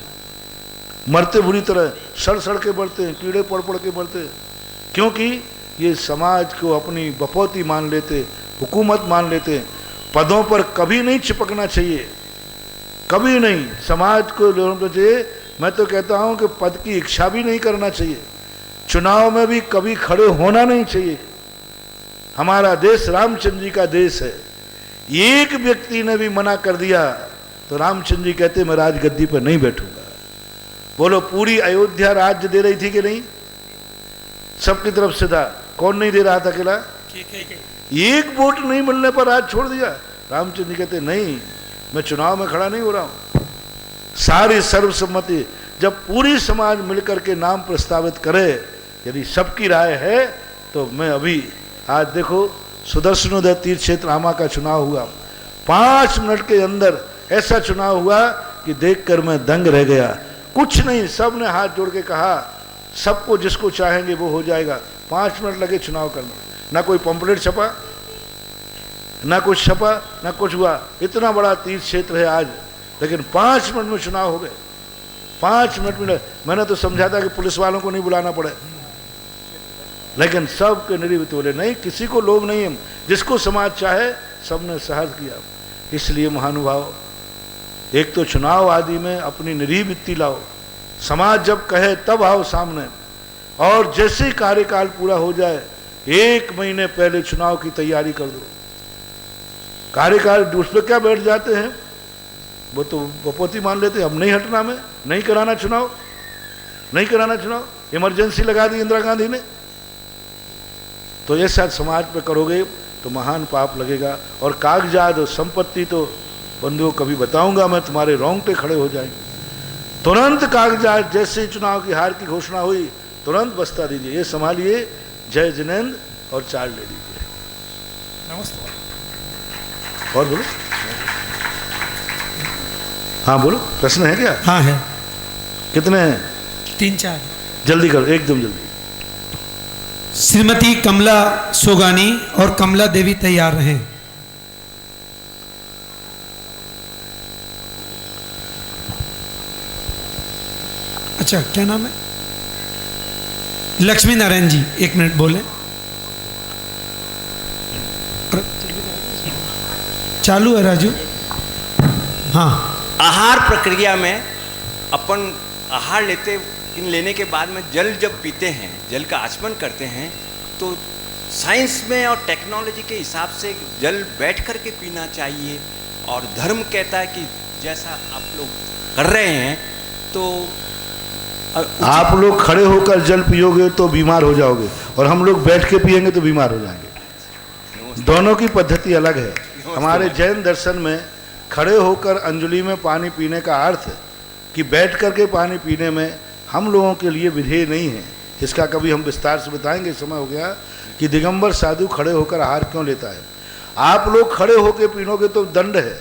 Speaker 2: मरते बुरी तरह, सड़ सड़ के बढ़ते हैं, कीड़े पड़ पड़ के बढ़ते हैं, क्योंकि ये समाज को अपनी बपौती मान लेते, हुकूमत मान लेते हैं। पदों पर कभी नहीं चिपकना चाहिए, कभी नहीं। समाज को लोगों चाहिए, मैं तो कहता हूं कि पद की इच्छा भी नहीं करना चाहिए, चुनाव में भी कभी खड़े होना नहीं चाहिए। हमारा देश रामचंद्र जी का देश है। एक व्यक्ति ने भी मना कर दिया तो रामचंद्र जी कहते मैं राजगद्दी पर नहीं बैठूंगा। बोलो, पूरी अयोध्या राज्य दे रही थी कि नहीं? सबकी तरफ से था। कौन नहीं दे रहा था? अकेला एक वोट नहीं मिलने पर राज छोड़ दिया। रामचंद्र जी कहते नहीं, मैं चुनाव में खड़ा नहीं हो रहा हूं। सारी सर्वसम्मति, जब पूरी समाज मिलकर के नाम प्रस्तावित करे, यदि सबकी राय है तो मैं अभी, आज देखो सुदर्शनोदय तीर्थ क्षेत्र आमा का चुनाव हुआ, 5 मिनट के अंदर ऐसा चुनाव हुआ कि देखकर मैं दंग रह गया। कुछ नहीं, सब ने हाथ जोड़ के कहा सबको जिसको चाहेंगे वो हो जाएगा। 5 मिनट लगे चुनाव करने, ना कोई पंपलेट छपा, ना कुछ छपा, ना कुछ हुआ। इतना बड़ा तीर्थ क्षेत्र है आज, लेकिन 5 मिनट में चुनाव हो गए। 5 मिनट में मैंने तो समझा था कि पुलिस वालों को नहीं बुलाना पड़े, लेकिन सबके निरीवित बोले नहीं, किसी को लोभ नहीं है, जिसको समाज चाहे सबने सहज किया। इसलिए महानुभाव, एक तो चुनाव आदि में अपनी निरीवित्ती लाओ, समाज जब कहे तब आओ सामने, और जैसे ही कार्यकाल पूरा हो जाए 1 महीने पहले चुनाव की तैयारी कर दो। कार्यकाल उस पर क्या बैठ जाते हैं, वो तो बपौती मान लेते हैं। अब नहीं हटना, में नहीं कराना चुनाव, नहीं कराना चुनाव, इमरजेंसी लगा दी इंदिरा गांधी ने। तो ऐसा समाज पे करोगे तो महान पाप लगेगा। और कागजात और संपत्ति तो बंधुओं कभी बताऊंगा मैं, तुम्हारे रोंगटे खड़े हो जाएंगे। तुरंत कागजात, जैसे चुनाव की हार की घोषणा हुई तुरंत बस्ता दीजिए, ये संभालिए, जय जिनेंद्र और चार्ज ले लीजिए।
Speaker 3: नमस्ते।
Speaker 2: और बोलो, हाँ बोलो, प्रश्न है क्या?
Speaker 1: हाँ है।
Speaker 2: कितने हैं?
Speaker 1: 3-4।
Speaker 2: जल्दी करो, एकदम जल्दी।
Speaker 1: श्रीमती कमला सोगानी और कमला देवी तैयार रहें। अच्छा, क्या नाम है? लक्ष्मी नारायण जी, 1 मिनट बोले। चालू है राजू? हाँ।
Speaker 4: आहार प्रक्रिया में अपन आहार लेने के बाद में जल जब पीते हैं, जल का आचमन करते हैं, तो साइंस में और टेक्नोलॉजी के हिसाब से जल बैठ कर के पीना चाहिए, और धर्म कहता है कि जैसा आप लोग कर रहे हैं तो
Speaker 2: आप लोग खड़े होकर जल पियोगे तो बीमार हो जाओगे, और हम लोग बैठ के पिएंगे तो बीमार हो जाएंगे। दोनों की पद्धति अलग है। हमारे जैन दर्शन में खड़े होकर अंजलि में पानी पीने का अर्थ कि बैठ करके पानी पीने में हम लोगों के लिए विधेय नहीं है। इसका कभी हम विस्तार से बताएंगे, समय हो गया, कि दिगंबर साधु खड़े होकर आहार क्यों लेता है। आप लोग खड़े होकर पीनोगे तो दंड है,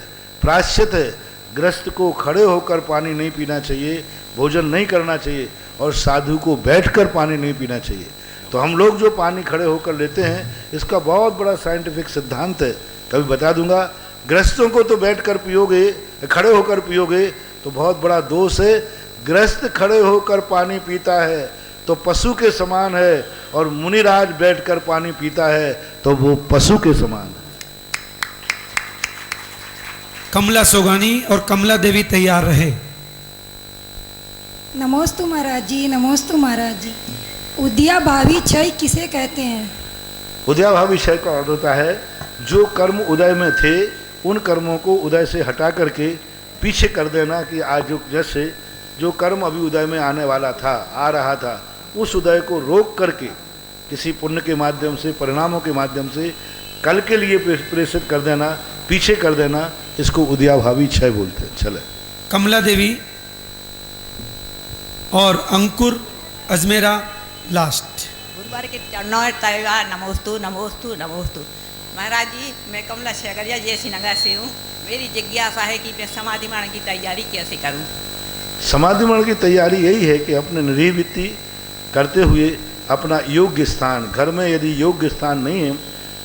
Speaker 2: प्रायश्चित है। ग्रस्त को खड़े होकर पानी नहीं पीना चाहिए, भोजन नहीं करना चाहिए, और साधु को बैठकर पानी नहीं पीना चाहिए। तो हम लोग जो पानी खड़े होकर लेते हैं, इसका बहुत बड़ा साइंटिफिक सिद्धांत है, कभी बता दूंगा। ग्रस्तों को तो बैठकर पियोगे, खड़े होकर पियोगे तो बहुत बड़ा दोष है। ग्रस्त खड़े होकर पानी पीता है तो पशु के समान है, और मुनिराज बैठकर पानी पीता है तो वो पशु के समान है।
Speaker 1: कमला सोगानी और कमला देवी तैयार रहे।
Speaker 22: नमोस्तु महाराज जी, नमोस्तु महाराज जी। उद्याभावी क्षय किसे कहते हैं?
Speaker 2: उदयाभावी क्षय का अर्थ होता है जो कर्म उदय में थे उन कर्मों को उदय से हटा करके पीछे कर देना, कि आज जो जैसे जो कर्म अभी उदय में आने वाला था, आ रहा था, उस उदय को रोक करके किसी पुण्य के माध्यम से, परिणामों के माध्यम से कल के लिए प्रेषित कर देना, पीछे कर देना, इसको उदयाभावी क्षय बोलते हैं। चले।
Speaker 1: कमला देवी और अंकुर अजमेरा लास्ट।
Speaker 23: गुरुवार के चरणों में तैयार नमोस्तु नमोस्तु नमोस्तु। महाराज जी, मैं कमला शेखरिया जैसी नगर से हूँ। मेरी जिज्ञासा है कि मैं समाधि मरण की तैयारी कैसे करूँ?
Speaker 2: समाधि मरण की तैयारी यही है कि अपने निर्वृत्ति करते हुए अपना योग्य स्थान, घर में यदि योग्य स्थान नहीं है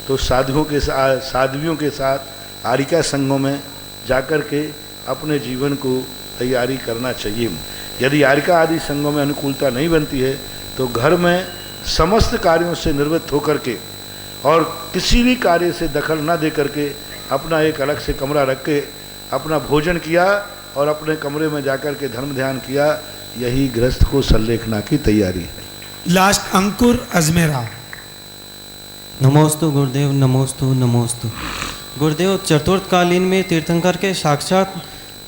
Speaker 2: तो साधुओं के साथ, साध्वियों के साथ आरिका संघों में जाकर के अपने जीवन को तैयारी करना चाहिए। यदि आरिका आदि संघों में अनुकूलता नहीं बनती है तो घर में समस्त कार्यों से निवृत्त होकर के और किसी भी कार्य से दखल न दे करके अपना एक अलग से कमरा रख के अपना भोजन किया और अपने कमरे में जाकर के धर्म ध्यान किया, यही गृहस्थ को संलेखना की तैयारी है।
Speaker 1: लास्ट अंकुर अजमेरा।
Speaker 24: नमोस्तु गुरुदेव, नमोस्तु नमोस्तु। गुरुदेव, चतुर्थकालीन में तीर्थंकर के साक्षात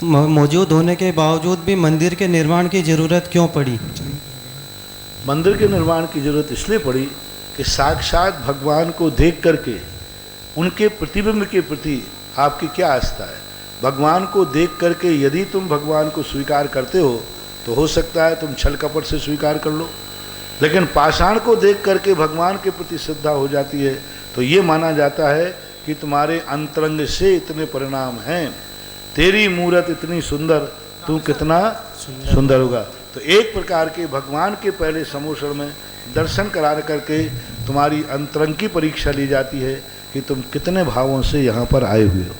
Speaker 24: मौजूद होने के बावजूद भी मंदिर के निर्माण की जरूरत क्यों पड़ी?
Speaker 2: मंदिर के निर्माण की जरूरत इसलिए पड़ी कि साक्षात भगवान को देख करके उनके प्रतिबिंब के प्रति आपकी क्या आस्था है। भगवान को देख करके यदि तुम भगवान को स्वीकार करते हो तो हो सकता है तुम छल कपट से स्वीकार कर लो, लेकिन पाषाण को देख करके भगवान के प्रति श्रद्धा हो जाती है तो ये माना जाता है कि तुम्हारे अंतरंग से इतने परिणाम हैं, तेरी मूरत इतनी सुंदर, तू कितना सुंदर होगा। तो एक प्रकार के भगवान के पहले समोषण में दर्शन करा करके तुम्हारी अंतरंग की परीक्षा ली जाती है कि तुम कितने भावों से यहाँ पर आए हुए हो।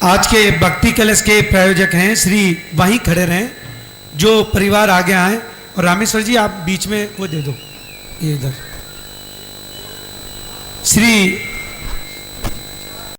Speaker 1: आज के भक्ति कलश के प्रायोजक हैं श्री, वहीं खड़े रहें जो परिवार आगे आए, और रामेश्वर जी आप बीच में वो दे दो, ये इधर। श्री